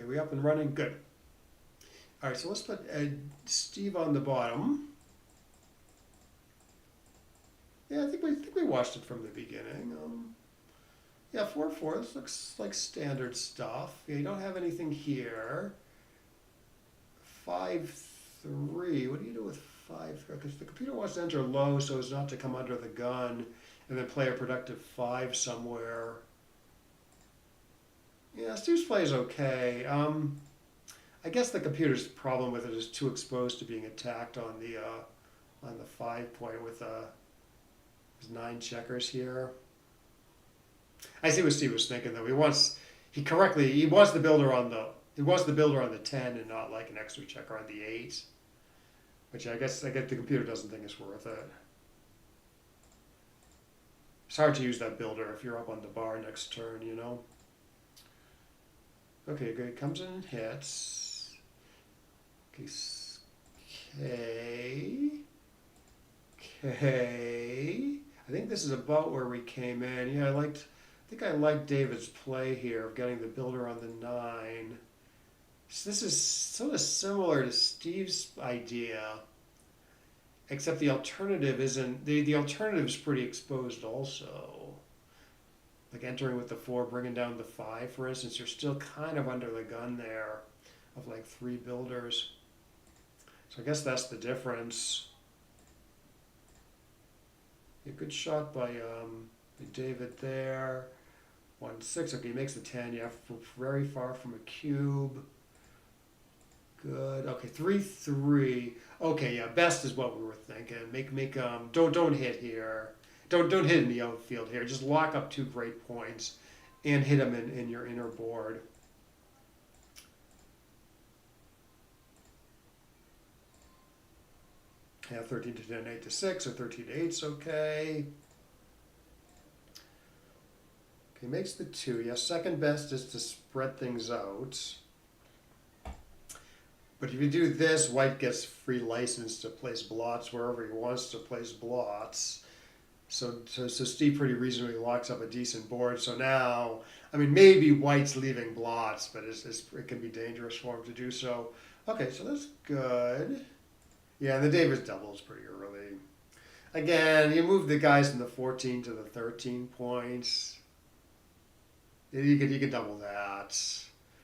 we up and running? Good. All right, so let's put Steve on the bottom. Yeah, I think we watched it from the beginning. Yeah, 4-4. This looks like standard stuff. Yeah, you don't have anything here. 5-3. What do you do with 5? Because the computer wants to enter low so as not to come under the gun, and then play a productive 5 somewhere. Yeah, Steve's play is okay. I guess the computer's problem with it is too exposed to being attacked on the 5 point with his 9 checkers here. I see what Steve was thinking though. He wants the builder on the 10 and not like an extra checker on the 8, which I guess the computer doesn't think it's worth it. It's hard to use that builder if you're up on the bar next turn, you know. Okay, good. Comes in and hits. Okay. I think this is about where we came in. Yeah, I think I liked David's play here of getting the builder on the 9. So this is sort of similar to Steve's idea, except the alternative isn't. The alternative is pretty exposed also. Like entering with the 4, bringing down the 5, for instance, you're still kind of under the gun there of like 3 builders. So I guess that's the difference. A good shot by David there. 1-6. Okay, he makes the 10. Yeah, very far from a cube. Good. Okay, 3-3. Okay, yeah, best is what we were thinking. Don't hit here. Don't hit in the outfield here. Just lock up 2 great points and hit them in your inner board. Yeah, 13-10, 8-6, or 13-8 is okay. Okay, makes the 2. Yeah, second best is to spread things out. But if you do this, white gets free license to place blots wherever he wants to place blots. So Steve pretty reasonably locks up a decent board. So now, I mean, maybe white's leaving blots, but it can be dangerous for him to do so. Okay, so that's good. Yeah, and the Davis double is pretty early. Again, you move the guys from the 14 to the 13 points. You could double that.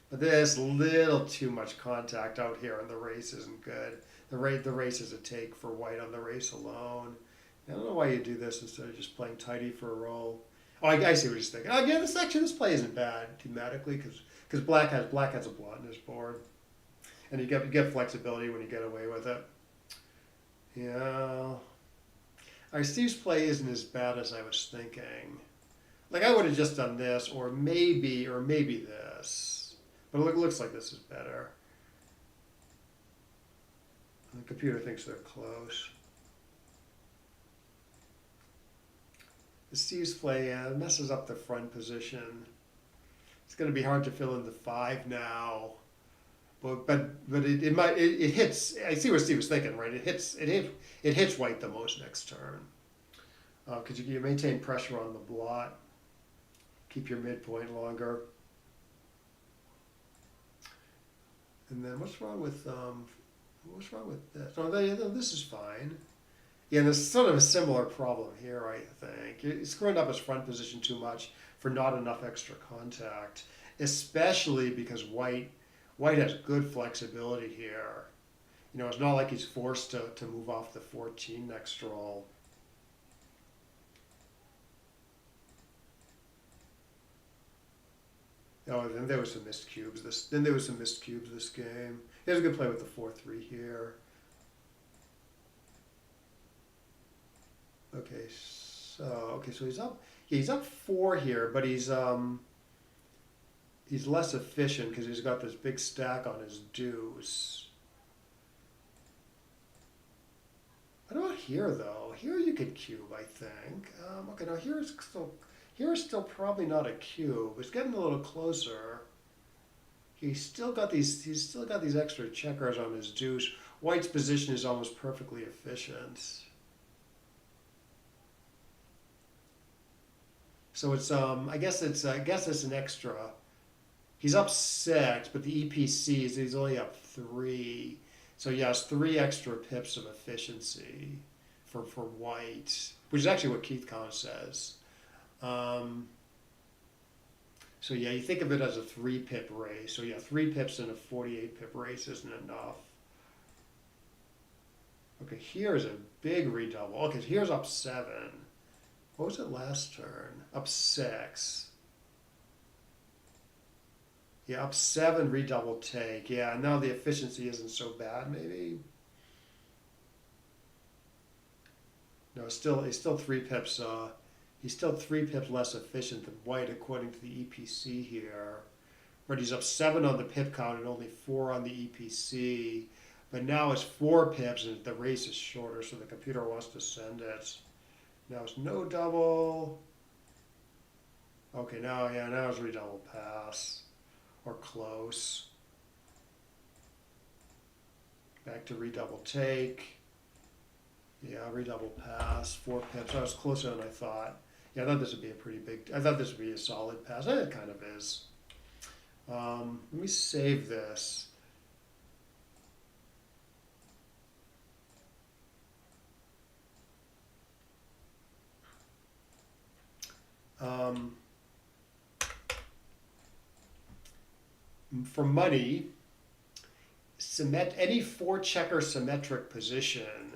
But there's a little too much contact out here, and the race isn't good. The race is a take for white on the race alone. I don't know why you do this instead of just playing tidy for a roll. Oh, I see what he's thinking. Oh, yeah, this play isn't bad thematically because black has a blot in his board, and you get flexibility when you get away with it. Yeah. Our Steve's play isn't as bad as I was thinking. Like I would have just done this, or maybe this, but it looks like this is better. The computer thinks they're close. The Steve's play messes up the front position. It's going to be hard to fill in the 5 now, but it hits. I see what Steve was thinking, right? It hits white the most next turn because you maintain pressure on the blot, keep your midpoint longer, and then what's wrong with this? Oh, this is fine. Yeah, and there's sort of a similar problem here, I think. You're screwing up his front position too much for not enough extra contact, especially because white has good flexibility here. You know, it's not like he's forced to move off the 14 next roll. Oh, then there was some missed cubes. This game. He has a good play with the 4-3 here. Okay, so he's up. Yeah, he's up 4 here, but he's less efficient because he's got this big stack on his deuce. What about here though? Here you could cube, I think. Okay, now here is still probably not a cube. It's getting a little closer. He's still got these extra checkers on his deuce. White's position is almost perfectly efficient. So it's I guess it's an extra. He's up 6, but the EPC he's only up 3. So yeah, it's 3 extra pips of efficiency for white, which is actually what Keith Kahn says. So yeah, you think of it as a 3-pip race. So yeah, 3 pips in a 48-pip race isn't enough. Okay, here's a big redouble. Okay, here's up 7. What was it last turn? Up 6. Yeah, up 7 redouble take. Yeah, now the efficiency isn't so bad, maybe. No, he's still 3 pips. He's still 3 pips less efficient than white according to the EPC here. But he's up 7 on the pip count and only 4 on the EPC. But now it's 4 pips and the race is shorter, so the computer wants to send it. Now it's no double. Okay, now it's redouble pass. Or close. Back to redouble take. Yeah, redouble pass. 4 pips. I was closer than I thought. Yeah, I thought this would be a solid pass. And it kind of is. Let me save this. For money, any 4-checker symmetric position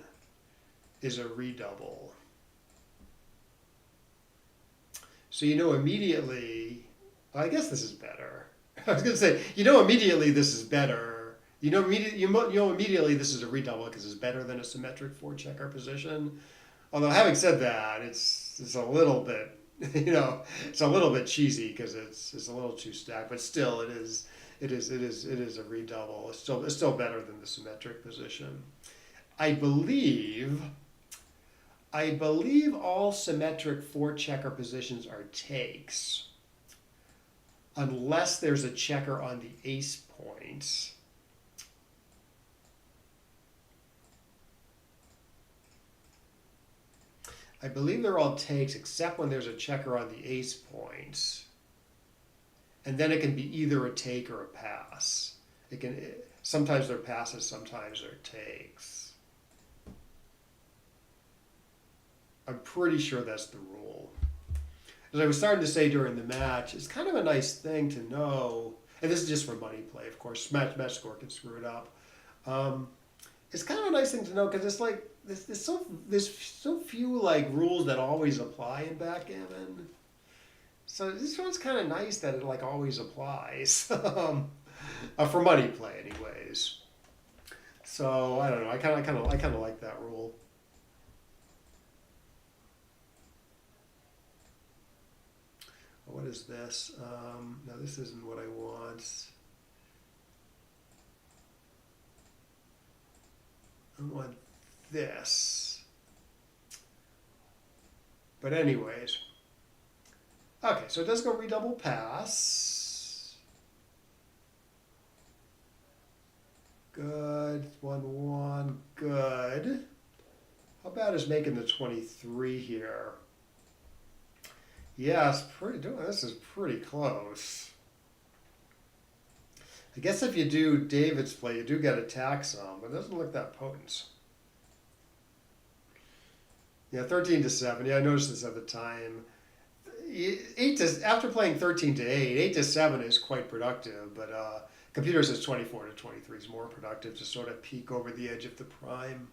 is a redouble. So you know immediately, well, I guess this is better. I was going to say, immediately this is better. You know immediately this is a redouble because it's better than a symmetric 4-checker position. Although having said that, it's a little bit, it's a little bit cheesy because it's a little too stacked, but still it is a redouble. It's still better than the symmetric position. I believe all symmetric 4-checker positions are takes, unless there's a checker on the ace point. I believe they're all takes except when there's a checker on the ace point. And then it can be either a take or a pass. Sometimes they're passes, sometimes they're takes. I'm pretty sure that's the rule. As I was starting to say during the match, it's kind of a nice thing to know. And this is just for money play, of course. Match score can screw it up. It's kind of a nice thing to know because it's like there's so few like rules that always apply in backgammon. So this one's kind of nice that it like always applies for money play, anyways. So I don't know. I kind of like that rule. What is this? No, this isn't what I want. I want this. But anyways. Okay, so it does go redouble pass. Good. 1-1. Good. How bad is making the 23 here? Yeah, it's pretty. This is pretty close. I guess if you do David's play, you do get attack some, but it doesn't look that potent. Yeah, 13-7. Yeah, I noticed this at the time. After playing 13-8, 8-7 is quite productive, but computer says 24-23 is more productive to sort of peek over the edge of the prime.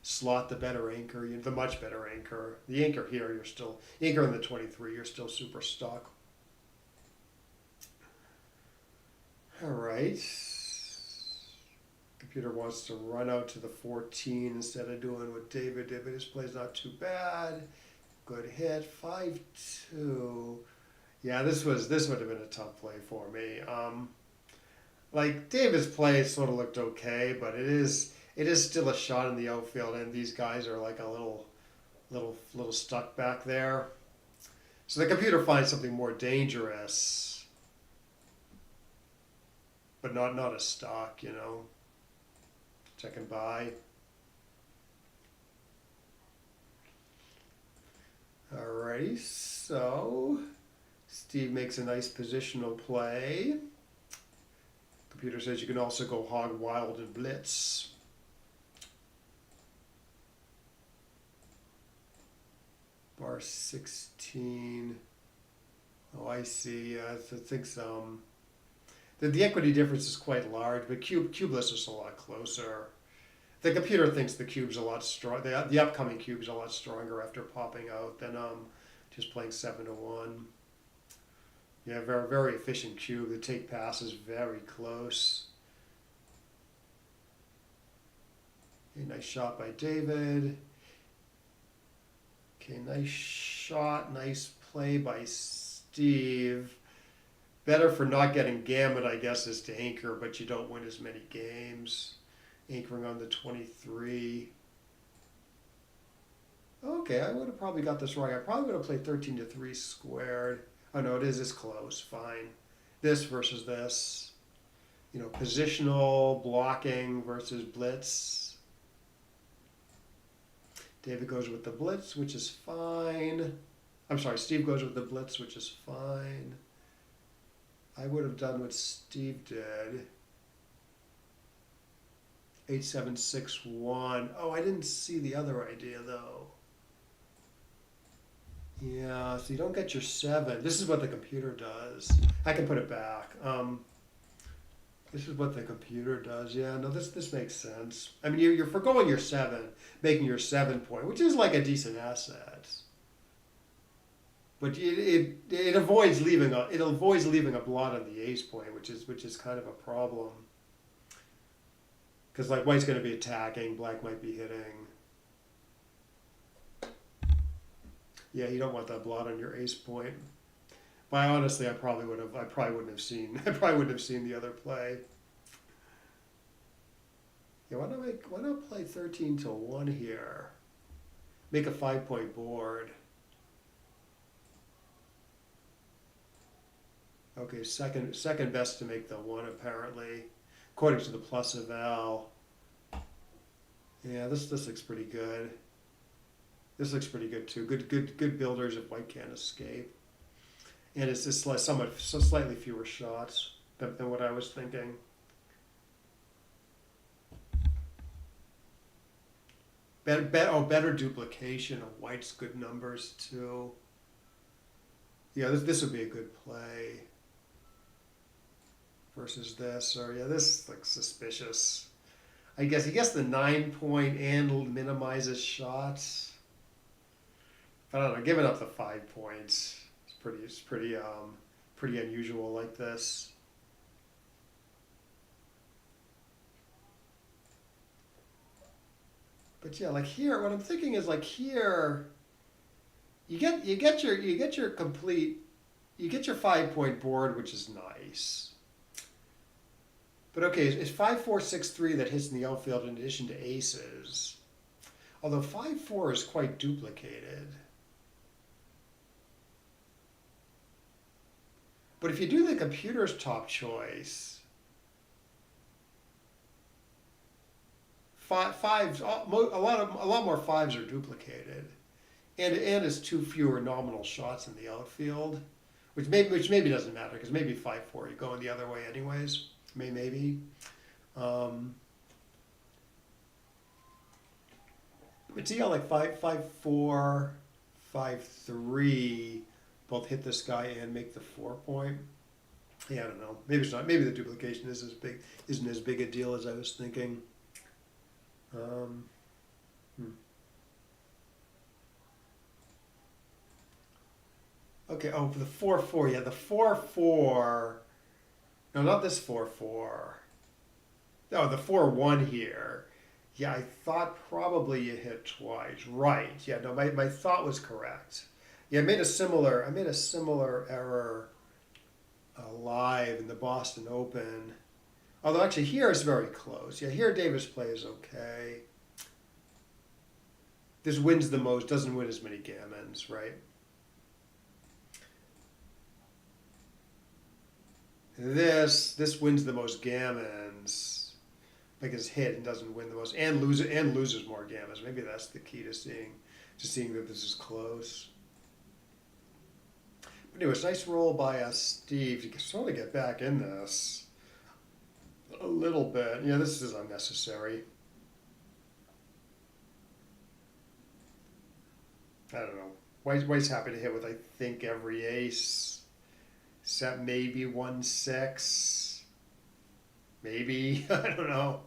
Slot the better anchor, the much better anchor. The anchor here, the anchor in the 23, you're still super stuck. All right. Computer wants to run out to the 14 instead of doing what David did, but his play's not too bad. Good hit, 5-2. Yeah, this would have been a tough play for me. Like David's play sort of looked okay, but it is still a shot in the outfield, and these guys are like a little stuck back there. So the computer finds something more dangerous, but not a stock, you know. Checking by. Alrighty, so Steve makes a nice positional play. Computer says you can also go hog wild and blitz. Bar 16. Oh, I see. I think the equity difference is quite large, but cubeless is a lot closer. The computer thinks the cube's a lot strong. The upcoming cube's a lot stronger after popping out than just playing 7-1. Yeah, very very efficient cube. The take pass is very close. Okay, nice shot by David. Okay, nice shot, nice play by Steve. Better for not getting gammon, I guess, is to anchor, but you don't win as many games. Anchoring on the 23. Okay, I would have probably got this wrong. I probably would have played 13-3 squared. Oh no, it is close. Fine. This versus this. You know, positional blocking versus blitz. David goes with the blitz, which is fine. I'm sorry, Steve goes with the blitz, which is fine. I would have done what Steve did. 8-7-6-1. Oh, I didn't see the other idea though. Yeah, so you don't get your 7. This is what the computer does. I can put it back. This is what the computer does. Yeah, no, this makes sense. I mean, you're forgoing your 7, making your 7 point, which is like a decent asset. But it avoids leaving a blot on the ace point, which is kind of a problem. Because like white's going to be attacking, black might be hitting. Yeah, you don't want that blot on your ace point. But honestly, I probably wouldn't have seen the other play. Yeah, why not play 13-1 here? Make a 5-point board. Okay, second best to make the 1 apparently, according to the plus of L. Yeah, this looks pretty good. This looks pretty good too. Good builders if white can't escape. And it's just like slightly fewer shots than what I was thinking. Better duplication of white's good numbers too. Yeah, this would be a good play. versus this, or yeah, this looks suspicious. I guess the 9 point and minimizes shots. But I don't know, giving up the 5 points is pretty unusual like this. But yeah, like here, what I'm thinking is like here, you get your 5 point board, which is nice. But okay, it's 5-4-6-3 that hits in the outfield in addition to aces. Although 5-4 is quite duplicated. But if you do the computer's top choice, fives, a lot more fives are duplicated, and it's too fewer nominal shots in the outfield, which maybe doesn't matter because maybe 5-4 you're going the other way anyways. Maybe. But see how like 5-4, 5-3 both hit this guy and make the 4 point. Yeah, I don't know. Maybe it's not. Maybe the duplication isn't as big a deal as I was thinking. Okay. Oh, for the 4-4. Yeah, the 4-4. No, not this 4-4. No, the 4-1 here. Yeah, I thought probably you hit twice. Right. Yeah. No, my thought was correct. Yeah, I made a similar error live in the Boston Open. Although actually here it's very close. Yeah, here Davis plays okay. This wins the most, doesn't win as many gammons, right? This wins the most gammons, like it's hit and doesn't win the most, and loses more gammons. Maybe that's the key to seeing that this is close. But anyway, it's a nice roll by Steve. You can sort of get back in this a little bit. Yeah, this is unnecessary. I don't know. White's happy to hit with, I think, every ace, except maybe 1-6. Maybe. I don't know.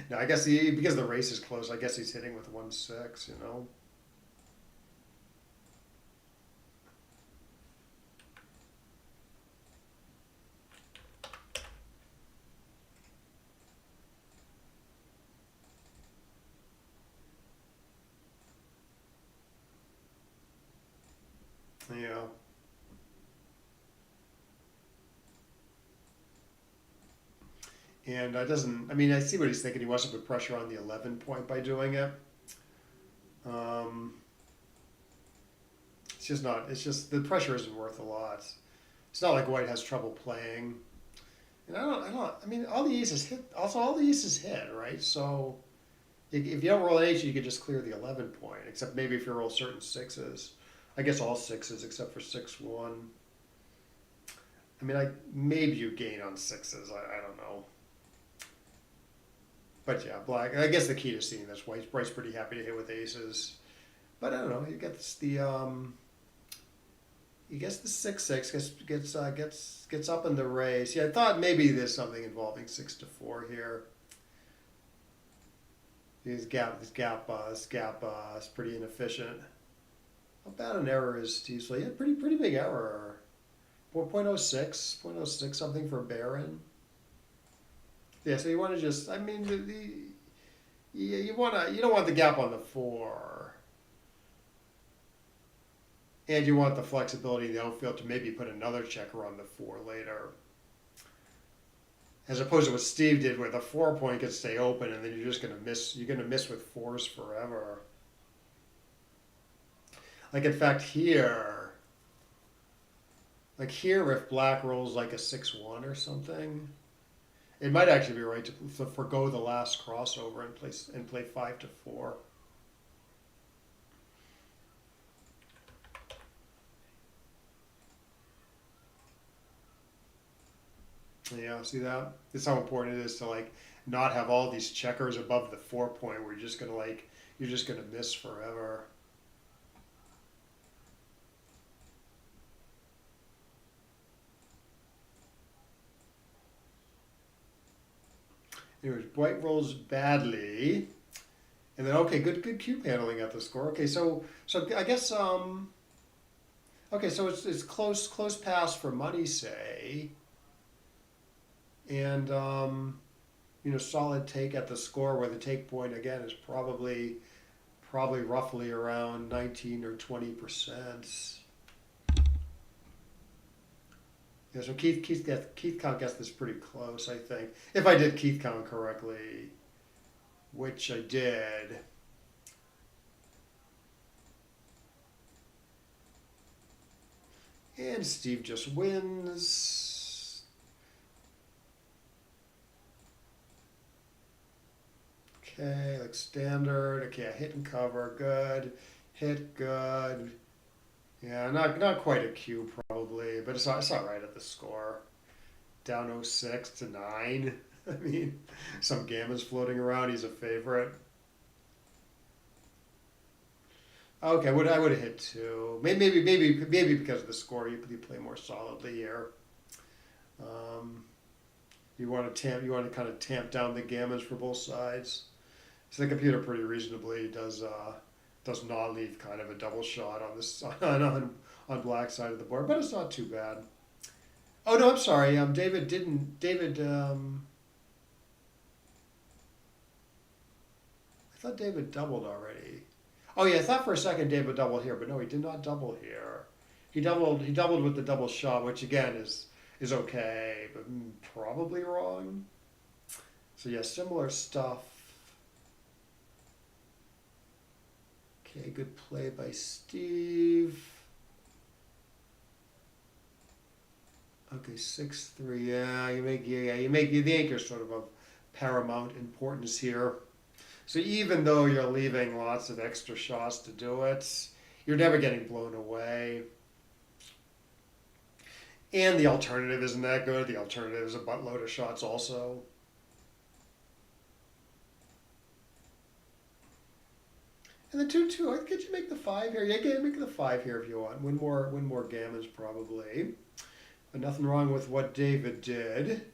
No, I guess because the race is close, I guess he's hitting with 1-6, you know. Yeah. And I see what he's thinking. He wants to put pressure on the 11 point by doing it. It's just, the pressure isn't worth a lot. It's not like White has trouble playing. And all the aces hit, right? So if you don't roll an ace, you could just clear the 11 point, except maybe if you roll certain sixes. I guess all sixes except for 6-1. Maybe you gain on sixes. I don't know. But yeah, black. I guess the key to seeing this, White's pretty happy to hit with aces. But I don't know. He gets the 6-6 gets up in the race. Yeah, I thought maybe there's something involving 6-4 here. This gap is pretty inefficient. How bad an error is Steve? So yeah, pretty big error. 0.06 something for Barron. Yeah, so you want to just, you don't want the gap on the 4. And you want the flexibility in the outfield to maybe put another checker on the 4 later. As opposed to what Steve did where the 4 point could stay open and then you're just going to miss, with 4s forever. Like in fact here, if black rolls like a 6-1 or something, it might actually be right to forgo the last crossover and play 5-4. Yeah, see that? That's how important it is to not have all these checkers above the 4 point where you're just gonna miss forever. Anyways, white rolls badly. And then, okay, good cube handling at the score. Okay, so I guess, okay, so it's close pass for money, say. And, solid take at the score where the take point, again, is probably roughly around 19 or 20%. Yeah, so Keith count gets this pretty close, I think. If I did Keith count correctly, which I did. And Steve just wins. Okay, like standard. Okay, hit and cover, good. Hit, good. Yeah, not quite a cube probably, but it's all right at the score. Down 06 to 9. I mean, some gamma's floating around. He's a favorite. Okay, I would have hit 2. Maybe because of the score, you play more solidly here. You want to kind of tamp down the gammas for both sides. So the computer pretty reasonably does not leave kind of a double shot on this on black side of the board, but it's not too bad. Oh no, I'm sorry. David. I thought David doubled already. Oh yeah, I thought for a second David doubled here, but no, he did not double here. He doubled with the double shot, which again is okay, but probably wrong. So yeah, similar stuff. Okay, good play by Steve. Okay, 6-3. Yeah, you make the anchor sort of paramount importance here. So even though you're leaving lots of extra shots to do it, you're never getting blown away. And the alternative isn't that good. The alternative is a buttload of shots also. And the 2-2, could you make the 5 here? Yeah, make the 5 here if you want. Win more gammas probably. But nothing wrong with what David did.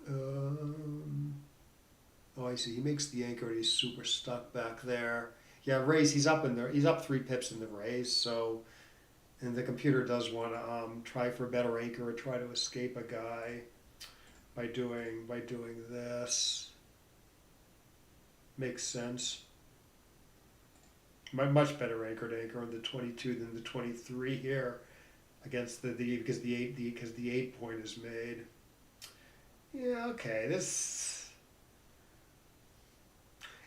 Oh, I see. He makes the anchor. He's super stuck back there. Yeah, raise. He's up in there. He's up 3 pips in the raise. So, and the computer does want to try for a better anchor or try to escape a guy by doing this. Makes sense. Much better anchored anchor on the 22 than the 23 here against because the 8 point is made. Yeah. Okay. This.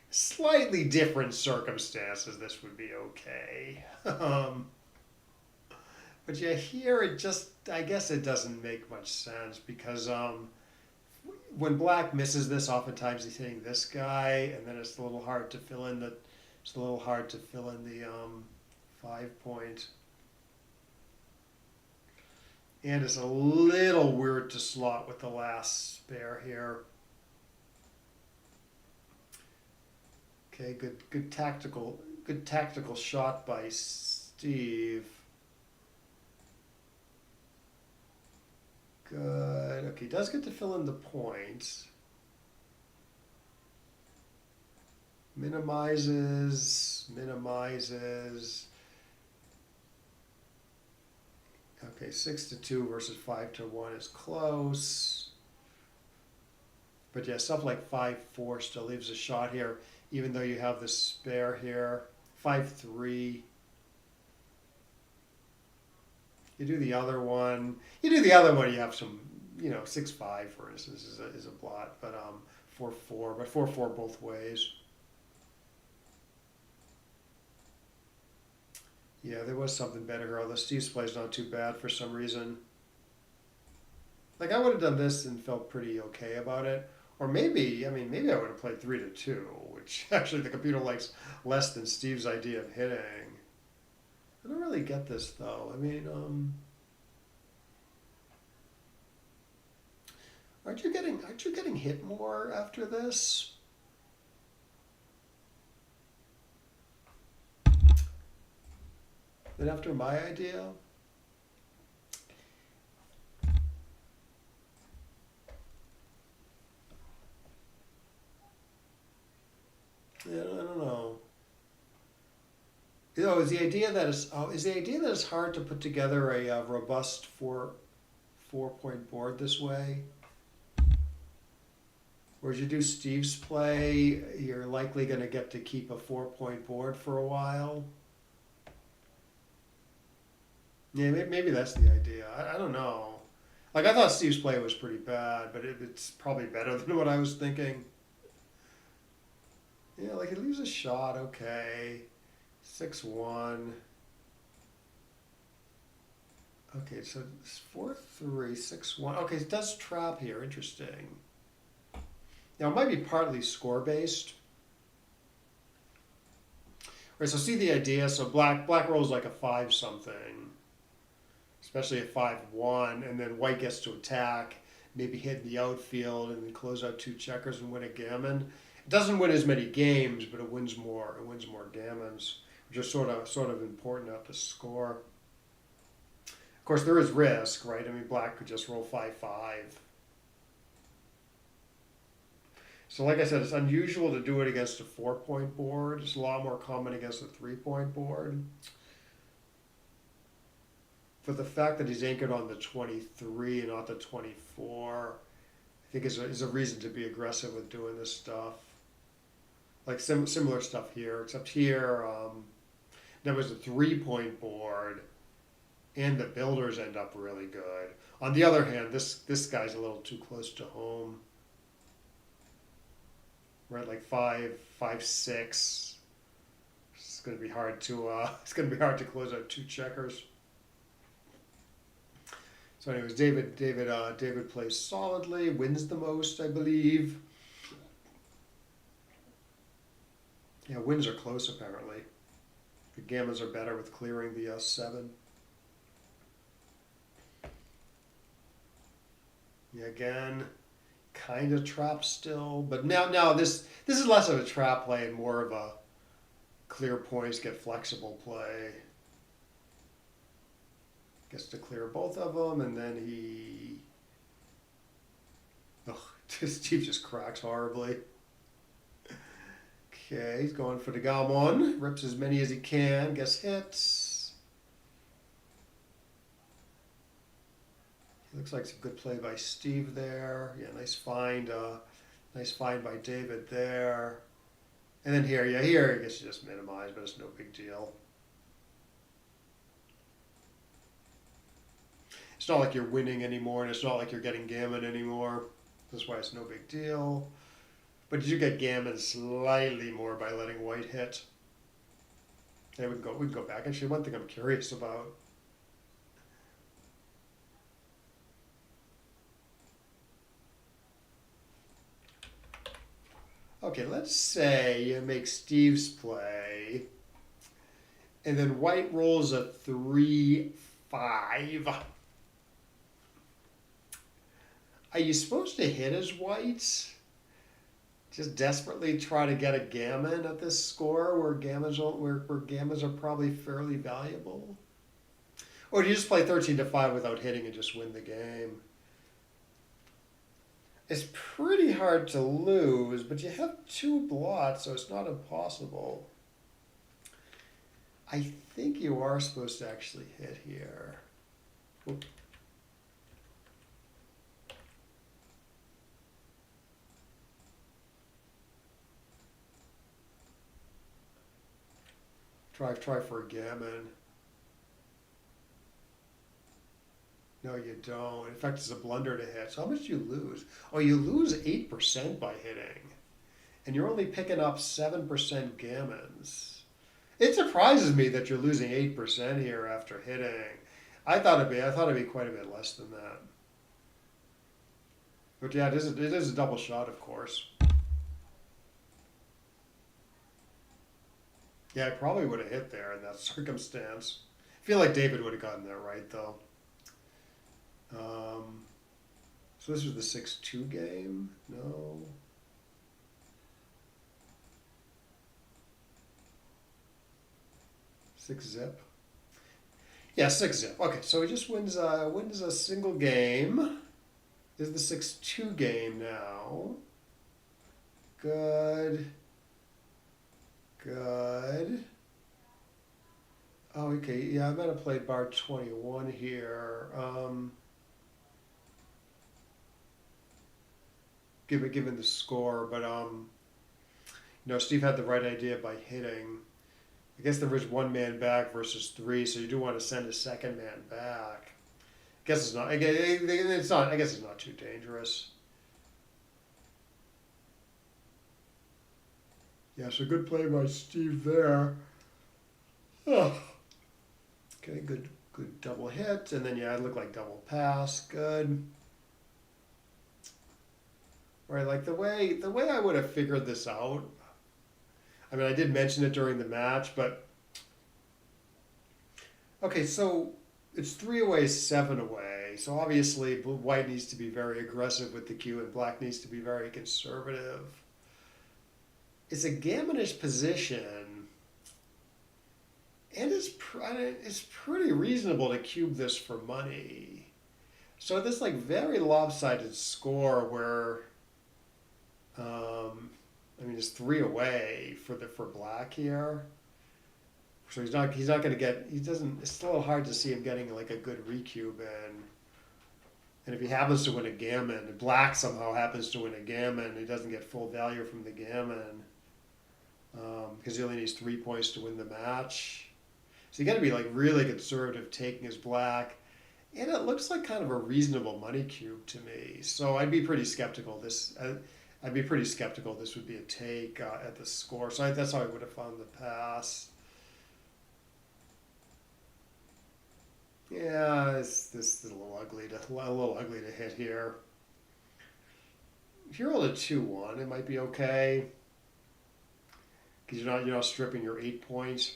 Slightly different circumstances, this would be okay. But yeah, here I guess it doesn't make much sense because when black misses this, oftentimes he's hitting this guy, and then it's a little hard to fill in the 5 point. And it's a little weird to slot with the last spare here. Okay, good tactical shot by Steve. Good. Okay, he does get to fill in the points. Minimizes. Okay, 6-2 versus 5-1 is close. But yeah, stuff like 5-4 still leaves a shot here, even though you have the spare here. 5-3. You do the other one. You have some, 6-5 for instance is a blot, but 4-4, but 4-4 both ways. Yeah, there was something better here, although Steve's play's not too bad for some reason. Like I would have done this and felt pretty okay about it. Or maybe I would have played 3-2, which actually the computer likes less than Steve's idea of hitting. I don't really get this though. Aren't you getting hit more after this? Than after my idea? Oh, is the idea that it's hard to put together a robust 4 point board this way? Whereas you do Steve's play, you're likely going to get to keep a 4 point board for a while. Yeah, maybe that's the idea. I don't know. Like, I thought Steve's play was pretty bad, but it's probably better than what I was thinking. Yeah, like, he leaves a shot, okay. 6-1. Okay, so it's 4-3, 6-1. Okay, it does trap here. Interesting. Now, it might be partly score-based. Right, so see the idea. So black rolls like a 5-something. Especially at 5-1, and then white gets to attack, maybe hit the outfield, and then close out 2 checkers and win a gammon. It doesn't win as many games, but it wins more. It wins more gammons, which are sort of important at the score. Of course, there is risk, right? I mean, black could just roll 5-5. So, like I said, it's unusual to do it against a 4-point board. It's a lot more common against a 3-point board. But the fact that he's anchored on the 23 and not the 24, I think is a reason to be aggressive with doing this stuff. Like similar stuff here, except here there was a 3-point board, and the builders end up really good. On the other hand, this guy's a little too close to home. Right, like 5-6. It's going to be hard to close out 2 checkers. So anyways, David plays solidly, wins the most, I believe. Yeah, wins are close apparently. The gammons are better with clearing the 7. Yeah, again, kind of trap still, but now this is less of a trap play and more of a clear points, get flexible play. Gets to clear both of them, and then Steve just cracks horribly. Okay, he's going for the gammon. Rips as many as he can, gets hits. He looks like it's a good play by Steve there. Yeah, nice find by David there. And then here he gets to just minimize, but it's no big deal. It's not like you're winning anymore, and it's not like you're getting gammon anymore. That's why it's no big deal. But you get gammon slightly more by letting white hit. Okay, we can go back. Actually, one thing I'm curious about. Okay, let's say you make Steve's play, and then white rolls a 3-5. Are you supposed to hit as white? Just desperately try to get a gammon at this score where gammons are probably fairly valuable? Or do you just play 13-5 without hitting and just win the game? It's pretty hard to lose, but you have 2 blots, so it's not impossible. I think you are supposed to actually hit here. Oop. Try for a gammon. No, you don't. In fact, it's a blunder to hit. So how much do you lose? Oh, you lose 8% by hitting. And you're only picking up 7% gammons. It surprises me that you're losing 8% here after hitting. I thought it'd be quite a bit less than that. But yeah, it is a double shot, of course. Yeah, I probably would have hit there in that circumstance. I feel like David would have gotten that right, though. So this was the 6-2 game? No. 6-zip? Yeah, 6-zip. Okay, so he just wins a single game. This is the 6-2 game now. Good. Oh, okay. Yeah, I'm gonna play bar 21 here. Given the score, but Steve had the right idea by hitting. I guess there is one man back versus three, so you do want to send a second man back. I guess it's not. I guess it's not. I guess it's not too dangerous. Yeah, so good play by Steve there. Oh. Okay, good double hit, and then yeah, it looked like double pass. Good. Right, like the way I would have figured this out. I mean, I did mention it during the match, but okay, so it's 3 away, 7 away. So obviously, white needs to be very aggressive with the cue, and black needs to be very conservative. It's a gammonish position, and it's pretty reasonable to cube this for money. So this like very lopsided score where, I mean, it's 3 away for black here. So he's not going to get, he doesn't, it's still hard to see him getting like a good recube in. And if he happens to win a gammon, and black somehow happens to win a gammon, he doesn't get full value from the gammon because he only needs 3 points to win the match. So you got to be like really conservative taking his black. And it looks like kind of a reasonable money cube to me. So I'd be pretty skeptical I'd be pretty skeptical this would be a take at the score. So that's how I would have found the pass. Yeah, this is a little ugly to hit here. If you roll a 2-1, it might be okay because you're not stripping your 8 points.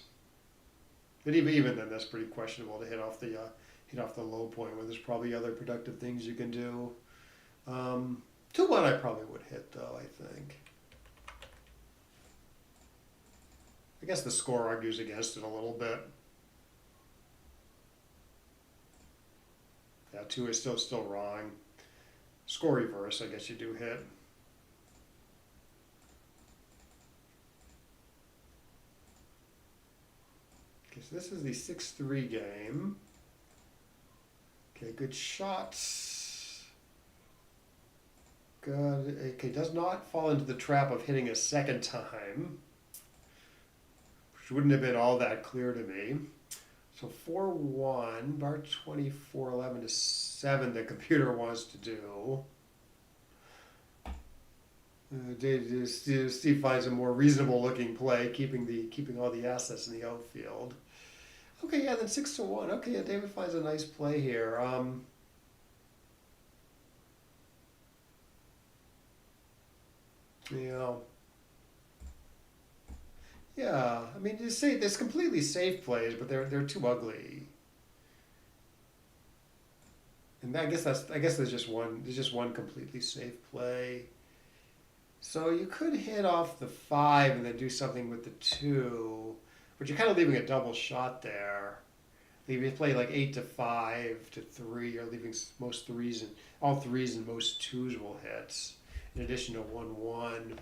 But even then, that's pretty questionable to hit off the low point when there's probably other productive things you can do. 2-1, I probably would hit though. I think. I guess the score argues against it a little bit. Yeah, 2 is still wrong. Score reverse, I guess you do hit. Okay, so this is the 6-3 game. Okay, good shots. Good. Okay, does not fall into the trap of hitting a second time, which wouldn't have been all that clear to me. So 4-1, bar 24, 11 to 7, the computer wants to do. Steve finds a more reasonable looking play, keeping all the assets in the outfield. Okay, yeah, then 6-1. Okay, yeah, David finds a nice play here. Yeah. I mean, you say there's completely safe plays, but they're too ugly. And I guess there's just one completely safe play. So you could hit off the 5 and then do something with the 2, but you're kind of leaving a double shot there. If you play like 8 to 5 to 3, you're leaving most threes and all threes and most 2s will hit, in addition to 1-1.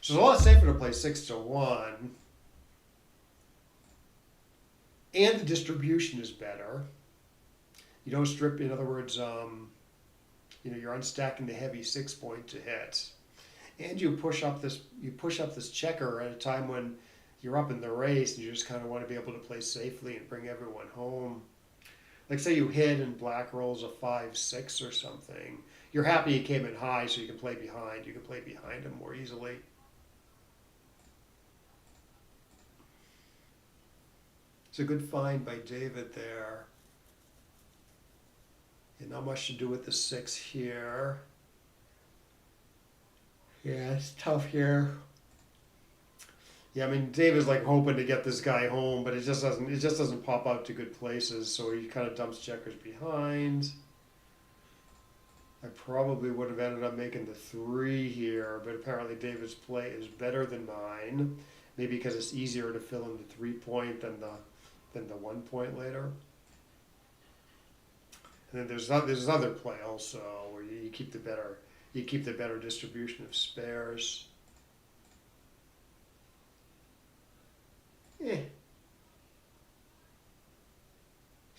So it's a lot safer to play 6-1, and the distribution is better. You don't strip. In other words, you're unstacking the heavy 6 point to hit, and you push up this checker at a time when you're up in the race, and you just kind of want to be able to play safely and bring everyone home. Like say you hit and black rolls a 5-6 or something. You're happy you came in high, so you can play behind. You can play behind him more easily. It's a good find by David there. And not much to do with the 6 here. Yeah, it's tough here. Yeah, I mean David's like hoping to get this guy home, but it just doesn't pop out to good places, so he kind of dumps checkers behind. I probably would have ended up making the 3 here, but apparently David's play is better than mine. Maybe because it's easier to fill in the 3 point than the 1 point later. And then there's another play also where you keep the better distribution of spares.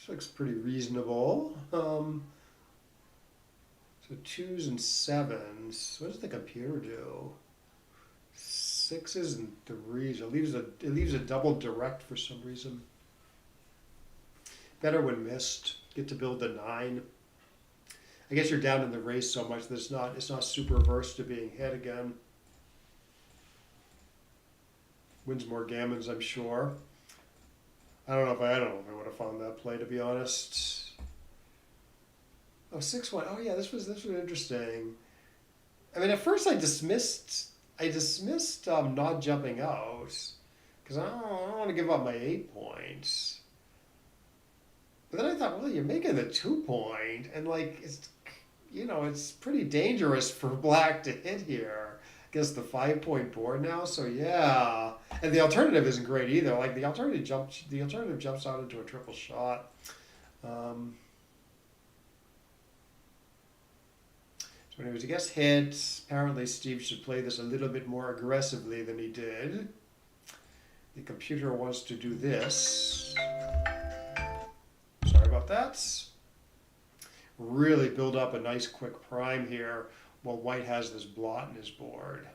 looks pretty reasonable. So 2s and 7s. What does the computer do? 6s and 3s. It leaves a double direct for some reason. Better when missed. Get to build the 9. I guess you're down in the race so much that it's not super averse to being hit again. Wins more gammons, I'm sure. I don't know if I would have found that play, to be honest. Oh, 6-1. Oh yeah, this was interesting. I mean, at first I dismissed not jumping out because I don't want to give up my 8 points. But then I thought, well, you're making the 2 point, and like it's pretty dangerous for black to hit here against the 5 point board now. So yeah, and the alternative isn't great either. Like the alternative jumps out into a triple shot. So anyways, I guess hit. Apparently Steve should play this a little bit more aggressively than he did. The computer wants to do this. Sorry about that. Really build up a nice quick prime here while white has this blot in his board.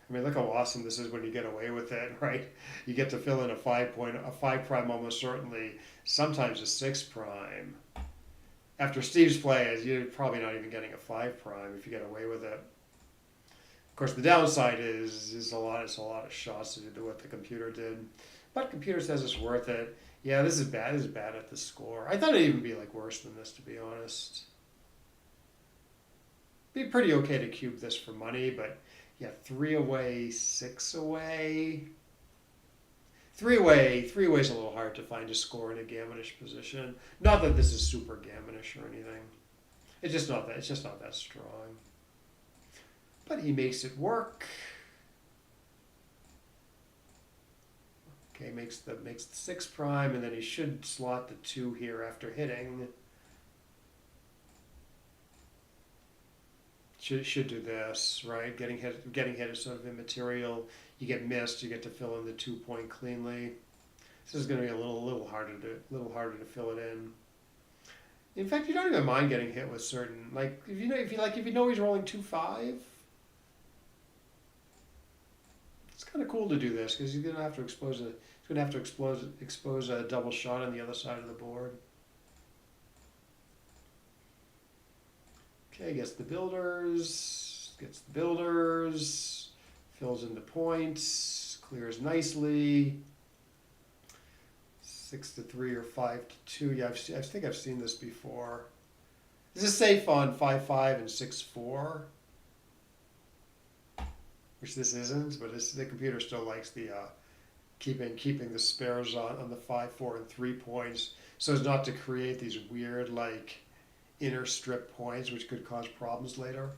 I mean, look how awesome this is when you get away with it, right? You get to fill in a 5 prime almost certainly, sometimes a 6 prime. After Steve's play, you're probably not even getting a 5 prime if you get away with it. Of course, the downside is it's a lot of shots to do what the computer did, but computer says it's worth it. Yeah, this is bad. This is bad at the score. I thought it'd even be like worse than this, to be honest. Be pretty okay to cube this for money, but yeah, 3 away, 6 away. 3 away is a little hard to find a score in a gammonish position. Not that this is super gammonish or anything. It's just not that strong. But he makes it work. Okay, makes the 6 prime, and then he should slot the 2 here after hitting. Should do this, right? Getting hit is sort of immaterial. You get missed, you get to fill in the 2 point cleanly. This is going to be a little harder to fill it in. In fact, you don't even mind getting hit with certain, like if you know he's rolling 2-5. It's kind of cool to do this because he's going to have to expose a double shot on the other side of the board. Okay, gets the builders, fills in the points, clears nicely. 6-3 or 5-2. Yeah, I think I've seen this before. This is safe on 5-5 and 6-4. Which this isn't, but the computer still likes the keeping the spares on the 5, 4, and 3 points, so as not to create these weird like inner strip points, which could cause problems later.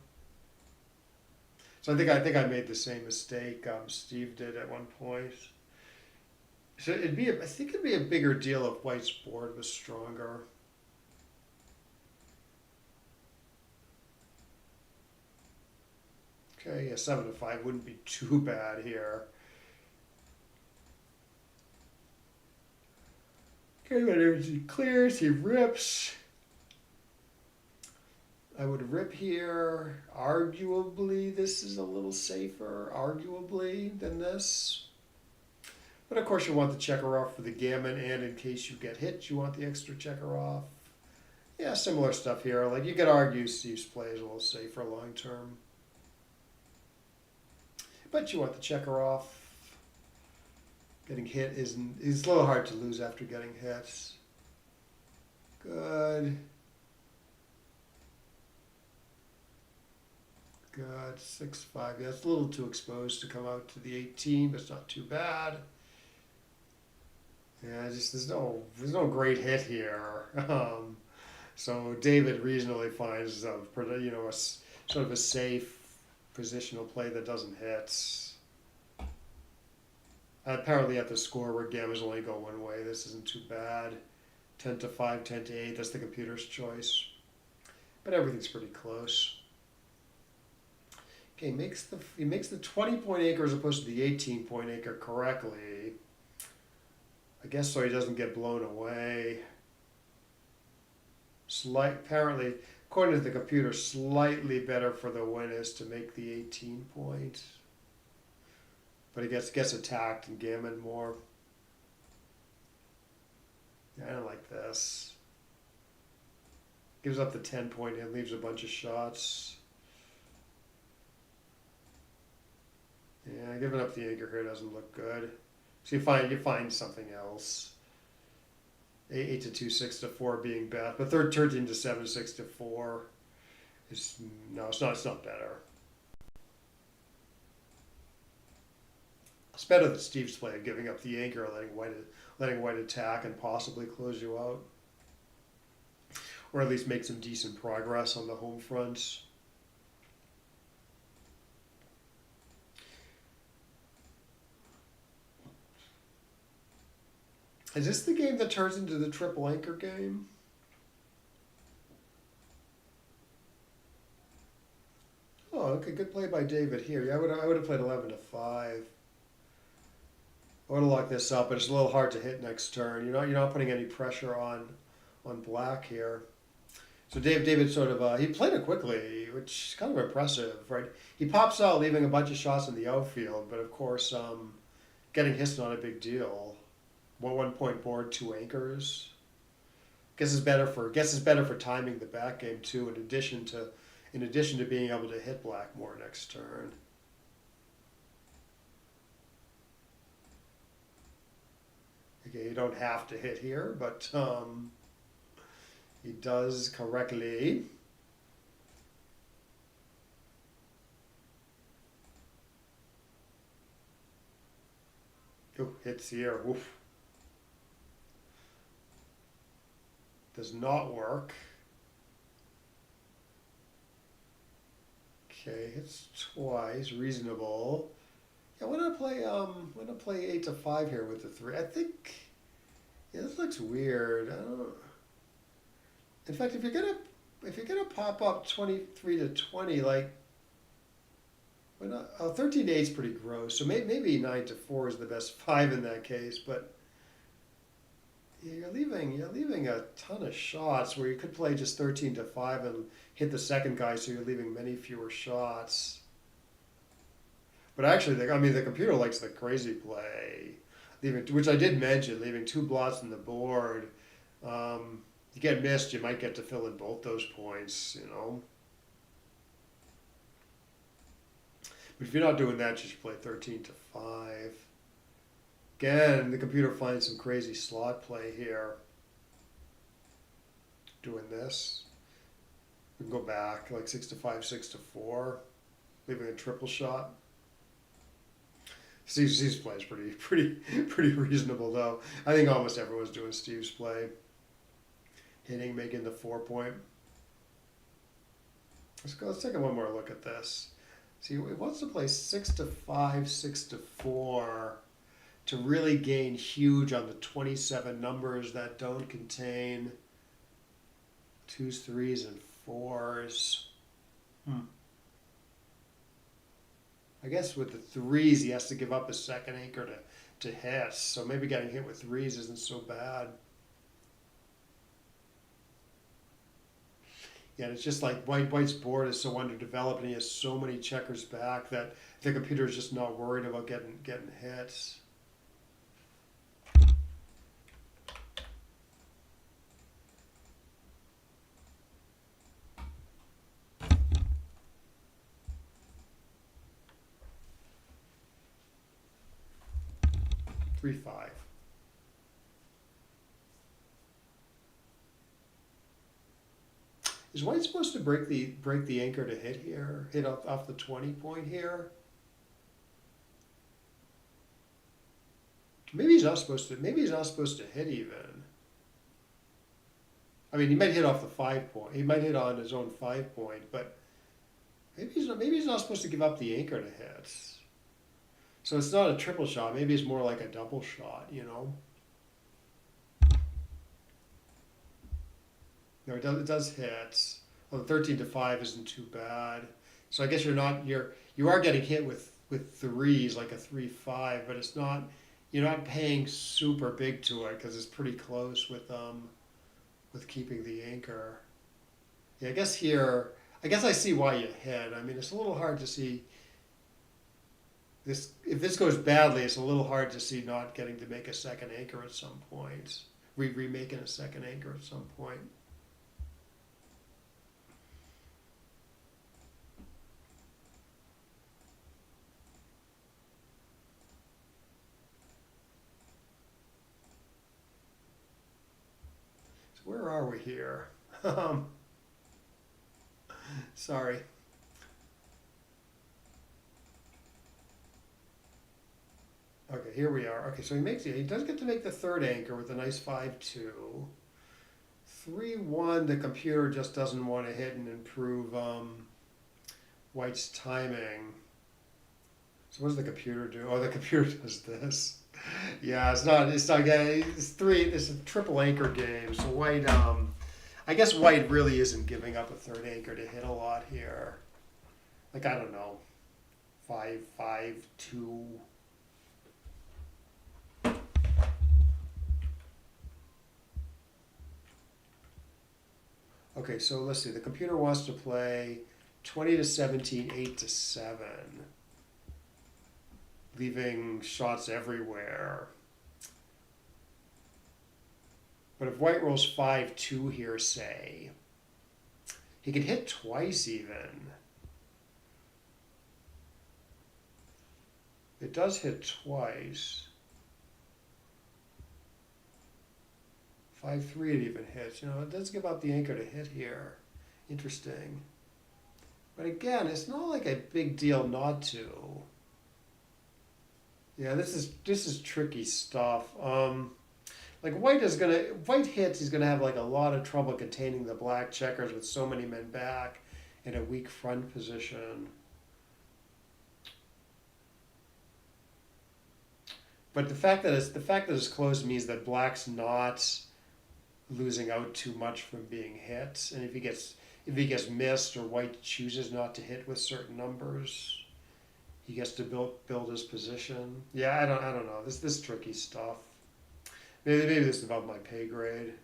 So I think I made the same mistake Steve did at one point. So I think it'd be a bigger deal if white's board was stronger. Okay, yeah, 7-5 wouldn't be too bad here. Okay, when he clears, he rips. I would rip here. Arguably, this is a little safer, than this. But of course, you want the checker off for the gammon, and in case you get hit, you want the extra checker off. Yeah, similar stuff here. Like you could argue Steve's play is a little safer long term. But you want the checker off. Getting hit it's a little hard to lose after getting hit. Good. Good. 6-5. Yeah, it's a little too exposed to come out to the 18, but it's not too bad. Yeah, just there's no great hit here. So David reasonably finds a sort of a safe positional play that doesn't hit. Apparently at the score where gammas only go one way, this isn't too bad. 10-5, 10-8, that's the computer's choice. But everything's pretty close. Okay, he makes the 20-point acre as opposed to the 18-point acre correctly. I guess so he doesn't get blown away. apparently, according to the computer, slightly better for the win is to make the 18 point. But he gets attacked and gammon more. I don't like this. Gives up the 10 point and leaves a bunch of shots. Yeah, giving up the anchor here doesn't look good. So you find something else. 8 to 2, 6 to 4 being best, but 13 to 7, 6 to 4 is no, it's not. It's not better. It's better than Steve's play of giving up the anchor, letting white attack and possibly close you out, or at least make some decent progress on the home front. Is this the game that turns into the triple anchor game? Oh, okay, good play by David here. Yeah, I would have played 11 to 5. I would have locked this up, but it's a little hard to hit next turn. You're not putting any pressure on black here. So David sort of he played it quickly, which is kind of impressive, right? He pops out, leaving a bunch of shots in the outfield, but of course, getting hit's not a big deal. 1 point board, 2 anchors. Guess it's better for timing the back game too. In addition to being able to hit black more next turn. Okay, you don't have to hit here, but he does correctly. Oh, hits here. Oof. Does not work. Okay, hits twice, reasonable. Yeah, why not play 8 to 5 here with the 3? I think, yeah, this looks weird. I don't know. In fact, if you're gonna pop up 23 to 20, like, why not? 13 to 8 is pretty gross. So maybe 9 to 4 is the best 5 in that case, but. You're leaving a ton of shots where you could play just 13 to 5 and hit the second guy, so you're leaving many fewer shots. But actually, the computer likes the crazy play, which I did mention, leaving 2 blots on the board. You get missed, you might get to fill in both those points, But if you're not doing that, you should play 13 to 5. Again, the computer finds some crazy slot play here. Doing this. We can go back, like 6 to 5, 6 to 4. Leaving a triple shot. Steve's play is pretty reasonable though. I think almost everyone's doing Steve's play. Hitting, making the 4 point. Let's take one more look at this. See, he wants to play 6 to 5, 6 to 4. To really gain huge on the 27 numbers that don't contain 2s, 3s, and 4s. I guess with the 3s, he has to give up his second anchor to hit. So maybe getting hit with 3s isn't so bad. Yeah, it's just like White's board is so underdeveloped and he has so many checkers back that the computer is just not worried about getting hits. Three, 5. Is White supposed to break the anchor to hit here? Hit off the 20 point here? Maybe he's not supposed to. Maybe he's not supposed to hit even. I mean, he might hit off the 5 point. He might hit on his own 5 point, but maybe he's not supposed to give up the anchor to hit. So it's not a triple shot. Maybe it's more like a double shot, No, it does hit. Well, 13 to 5 isn't too bad. So I guess you are getting hit with 3s, like a 3-5, but you're not paying super big to it because it's pretty close with keeping the anchor. Yeah, I guess here, I guess I see why you hit. I mean, it's a little hard to see this. If this goes badly, it's a little hard to see not getting to make a second anchor at some point. Remaking a second anchor at some point. So where are we here? Sorry. Okay, here we are. Okay, so he does get to make the third anchor with a nice 5-2. 3-1, the computer just doesn't want to hit and improve White's timing. So what does the computer do? Oh, the computer does this. Yeah, it's a triple anchor game. So White, I guess White really isn't giving up a third anchor to hit a lot here. Like, I don't know, 5-5-2. Okay, so let's see. The computer wants to play 20 to 17, 8 to 7, leaving shots everywhere. But if White rolls 5-2 here, say, he could hit twice even. It does hit twice. 5-3 it even hits. You know, it does give up the anchor to hit here. Interesting. But again, it's not like a big deal not to. Yeah, this is tricky stuff. Like White hits, he's gonna have like a lot of trouble containing the black checkers with so many men back in a weak front position. But the fact that it's close means that Black's not losing out too much from being hit, and if he gets missed or White chooses not to hit with certain numbers, he gets to build his position. Yeah, I don't know. This tricky stuff. Maybe this is about my pay grade.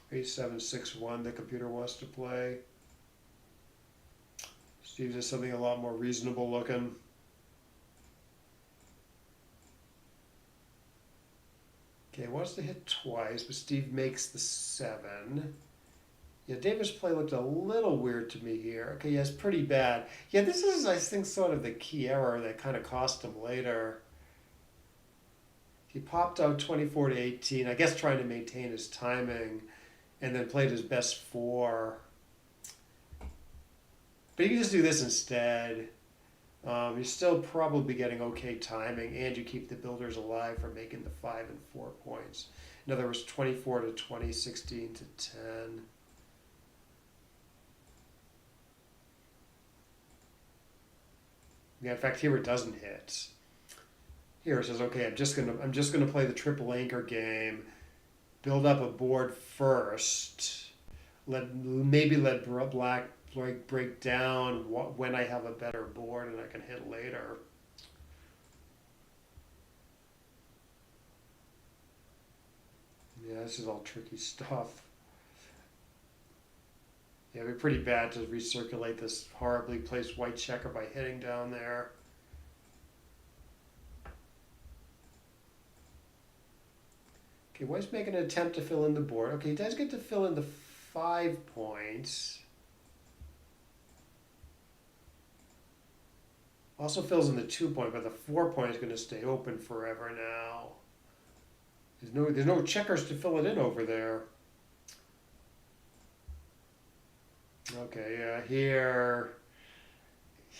A7-6-1 the computer wants to play. Steve does something a lot more reasonable looking. Okay, wants to hit twice, but Steve makes the 7. Yeah, David's play looked a little weird to me here. Okay, yeah, it's pretty bad. Yeah, this is, I think, sort of the key error that kind of cost him later. He popped out 24 to 18, I guess trying to maintain his timing, and then played his best 4. But you can just do this instead. You're still probably getting okay timing, and you keep the builders alive for making the 5 and 4 points. In other words, 24 to 20, 16 to 10. Yeah, in fact, here it doesn't hit. Here it says, okay, I'm just gonna play the triple anchor game, build up a board first, maybe let Black break down when I have a better board and I can hit later. Yeah, this is all tricky stuff. Yeah, it'd be pretty bad to recirculate this horribly placed white checker by hitting down there. Okay, White's making an attempt to fill in the board. Okay, he does get to fill in the 5 points. Also fills in the 2 point, but the 4 point is going to stay open forever now. There's no checkers to fill it in over there. Okay, yeah,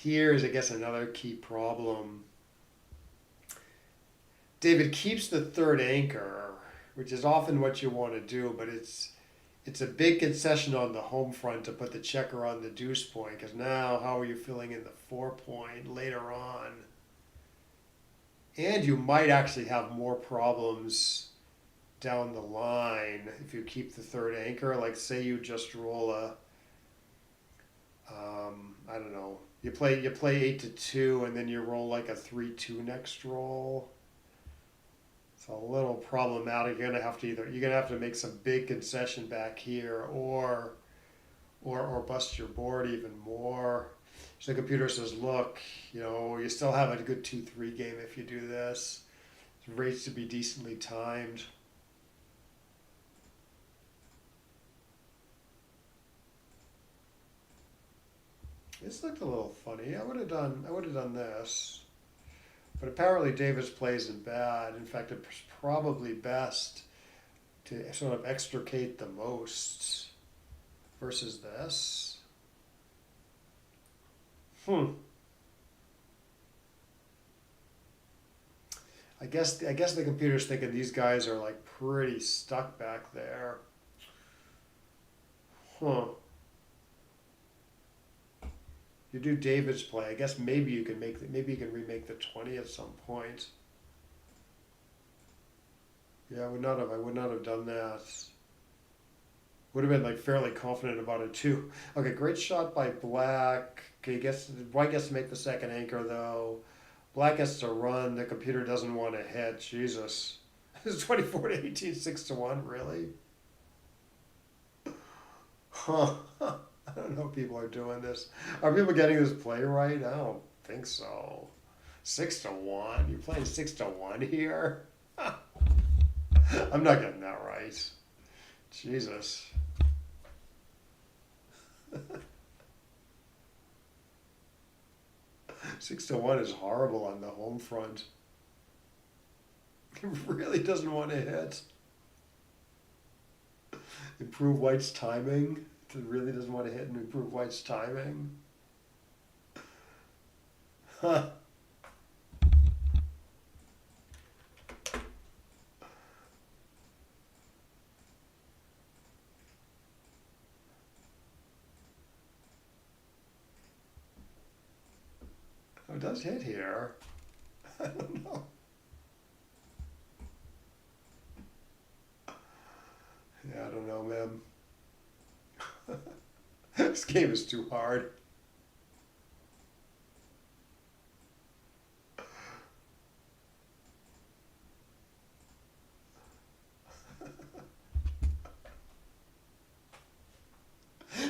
here's I guess another key problem. David keeps the third anchor, which is often what you want to do, but it's a big concession on the home front to put the checker on the deuce point, because now how are you filling in the 4 point later on? And you might actually have more problems down the line if you keep the third anchor. Like say you just roll a, I don't know, you play 8-2 and then you roll like a 3-2 next roll. It's a little problematic. You're gonna have to make some big concession back here, or bust your board even more. So the computer says, look, you still have a good 2-3 game if you do this. Rates to be decently timed. This looked a little funny. I would have done this. But apparently David's play isn't bad. In fact, it's probably best to sort of extricate the most versus this. I guess the computer's thinking these guys are like pretty stuck back there. You do David's play. I guess maybe you can remake the 20 at some point. Yeah, I would not have done that. Would have been like fairly confident about it too. Okay, great shot by Black. Okay, White gets to make the second anchor though. Black gets to run. The computer doesn't want to hit. Jesus, this is 24-18, 6-1. Really? Huh. I don't know if people are doing this. Are people getting this play right? I don't think so. 6-1. You're playing 6-1 here? I'm not getting that right. Jesus. 6-1 is horrible on the home front. It really doesn't want to hit. Improve White's timing. It really doesn't want to hit and improve White's timing. Huh. Oh, it does hit here. I don't know. Yeah, I don't know, man. This game is too hard.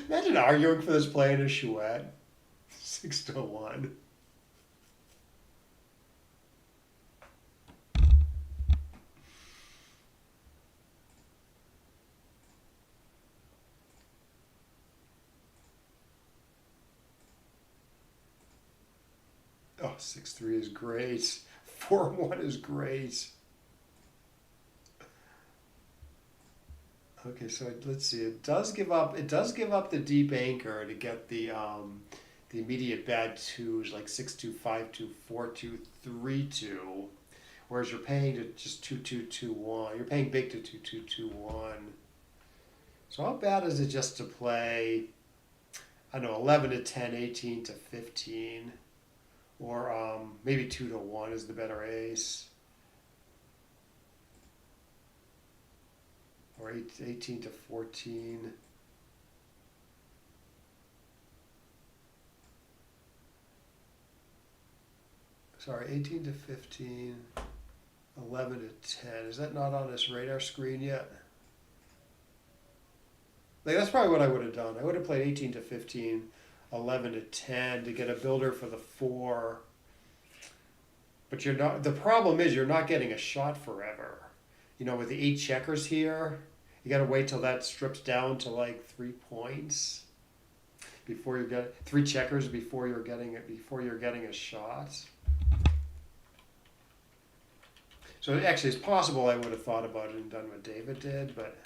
Imagine arguing for this play in a chouette. 6-1. Oh, 6-3 is great. 4-1 is great. Okay, so let's see. It does give up the deep anchor to get the immediate bad twos like 6-2, 5-2, 4-2, 3-2. Whereas you're paying to just 2-2, 2-1. You're paying big to 2-2, 2-1. So how bad is it just to play, I don't know, 11-10, 18-15? Or maybe 2-1 is the better ace. Or 18-14. Sorry, 18-15, 11-10. Is that not on this radar screen yet? Like, that's probably what I would have done. I would have played 18-15, 11-10 to get a builder for the 4. But you're not. The problem is you're not getting a shot forever. With the 8 checkers here, you got to wait till that strips down to like 3 points before you get 3 checkers before you're getting a shot. So actually, it's possible I would have thought about it and done what David did, but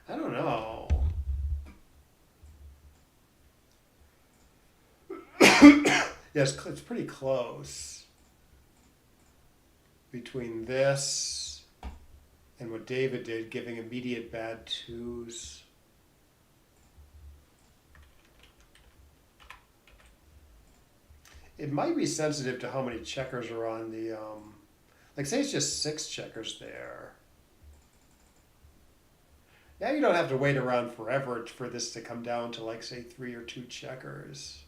I don't know. Yes, it's pretty close between this and what David did, giving immediate bad twos. It might be sensitive to how many checkers are on the, like say it's just 6 checkers there. Now you don't have to wait around forever for this to come down to like say 3 or 2 checkers.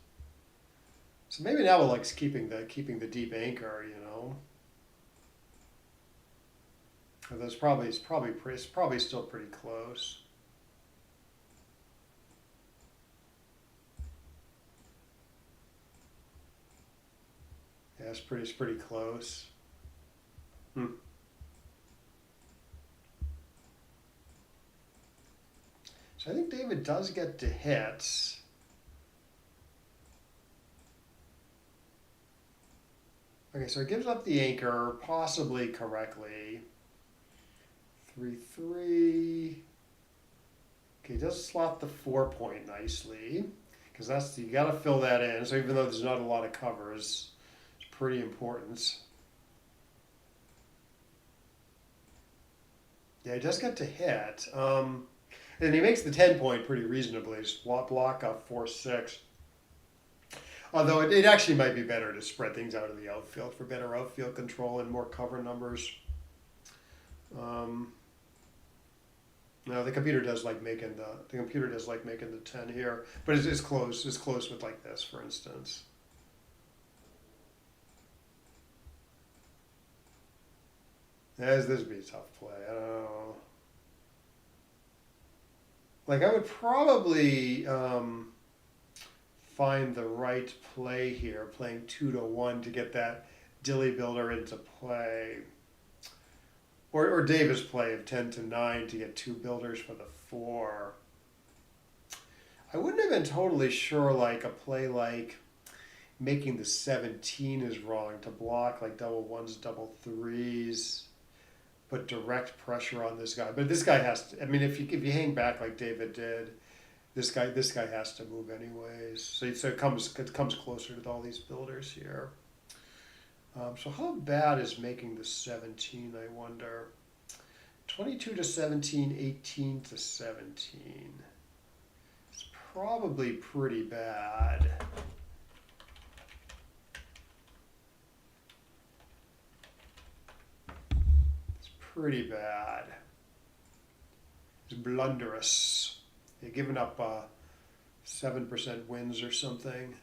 So maybe now we're like keeping the deep anchor, you know. Although it's probably still pretty close. Yeah, it's pretty close. So I think David does get to hit. Okay, so it gives up the anchor, possibly correctly. 3-3. Okay, it does slot the 4 point nicely, because you got to fill that in. So even though there's not a lot of covers, it's pretty important. Yeah, he does get to hit. And he makes the 10 point pretty reasonably. Just block up 4-6. Although it actually might be better to spread things out of the outfield for better outfield control and more cover numbers. No, the computer does like making the 10 here, but it's close. It's close with like this, for instance. This would be a tough play. I don't know. Like I would probably find the right play here, playing 2-1 to get that dilly builder into play. Or Davis' play of 10-9 to get 2 builders for the 4. I wouldn't have been totally sure like a play like making the 17 is wrong to block like double 1s, double 3s, put direct pressure on this guy. But this guy has to, I mean, if you hang back like David did, this guy has to move anyways. So it comes closer to all these builders here. So how bad is making the 17, I wonder? 22-17, 18-17. It's probably pretty bad. It's pretty bad. It's blunderous. You're giving up 7% wins or something.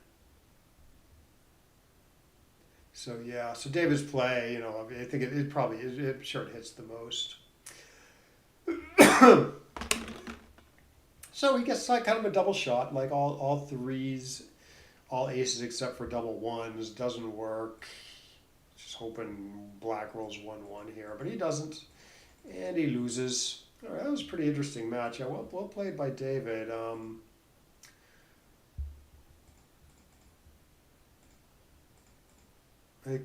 So yeah, so David's play, you know, I think it probably sure hits the most. So he gets like kind of a double shot, like all 3s, all aces except for double 1s. Doesn't work. Just hoping black rolls 1-1 here, but he doesn't, and he loses. All right, that was a pretty interesting match. Yeah, well played by David.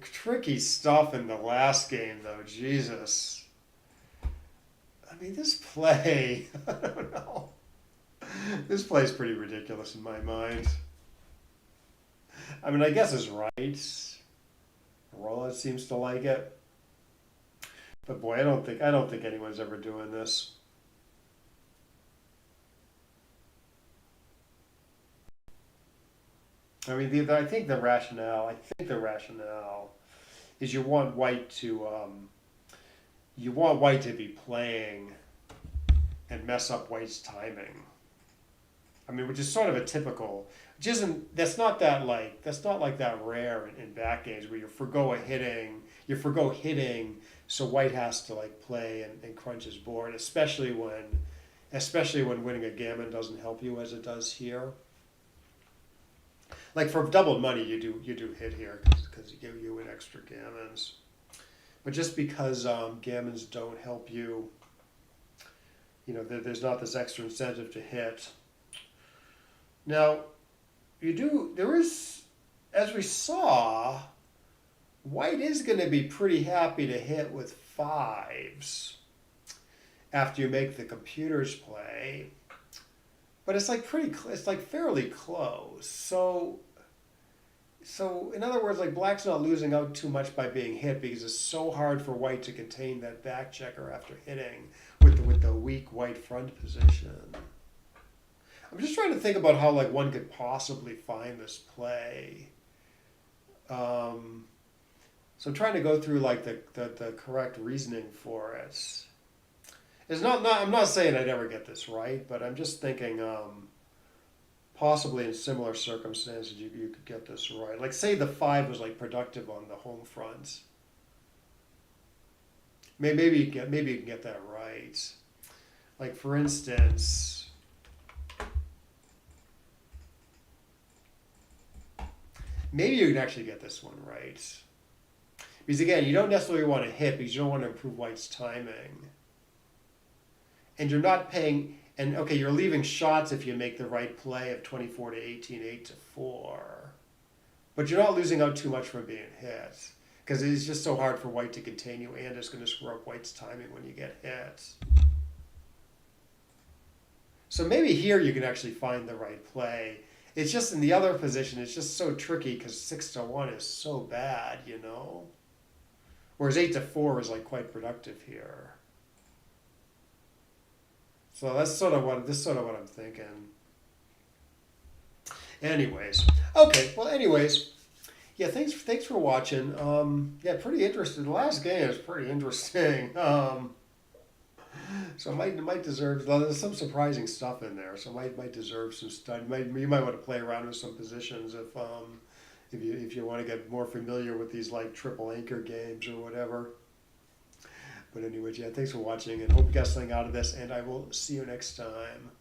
Tricky stuff in the last game, though. Jesus. I mean, this play, I don't know. This play is pretty ridiculous in my mind. I mean, I guess it's right. Rolla seems to like it. But boy, I don't think anyone's ever doing this. I mean, I think the rationale is you want white to be playing and mess up white's timing. I mean, which is sort of a typical, that's not like that rare in back games where you forgo hitting, so white has to like play and crunch his board, especially when winning a gammon doesn't help you as it does here. Like for double money, you do hit here because you win extra gammons. But just because gammons don't help you, you know, there's not this extra incentive to hit. Now, there is, as we saw, white is going to be pretty happy to hit with 5s after you make the computer's play. But it's like fairly close. So in other words, like black's not losing out too much by being hit because it's so hard for white to contain that back checker after hitting with the weak white front position. I'm just trying to think about how like one could possibly find this play. So I'm trying to go through like the correct reasoning for it. It's not. I'm not saying I'd ever get this right, but I'm just thinking. Possibly in similar circumstances, you could get this right. Like, say the 5 was like productive on the home front. Maybe you can get that right. Like, for instance, maybe you can actually get this one right. Because again, you don't necessarily want to hit because you don't want to improve white's timing. And you're not paying, and okay, you're leaving shots if you make the right play of 24 to 18, 8 to 4. But you're not losing out too much from being hit. Because it's just so hard for white to continue, and it's going to screw up white's timing when you get hit. So maybe here you can actually find the right play. It's just in the other position, it's just so tricky because 6 to 1 is so bad, you know? Whereas 8 to 4 is like quite productive here. So that's sort of what I'm thinking. Anyways, okay. Well, anyways, yeah. Thanks for watching. Yeah, pretty interesting. The last game is pretty interesting. So it might deserve. There's some surprising stuff in there. So might deserve some study. You might want to play around with some positions if you want to get more familiar with these like triple anchor games or whatever. But anyways, yeah, thanks for watching and hope you got something out of this, and I will see you next time.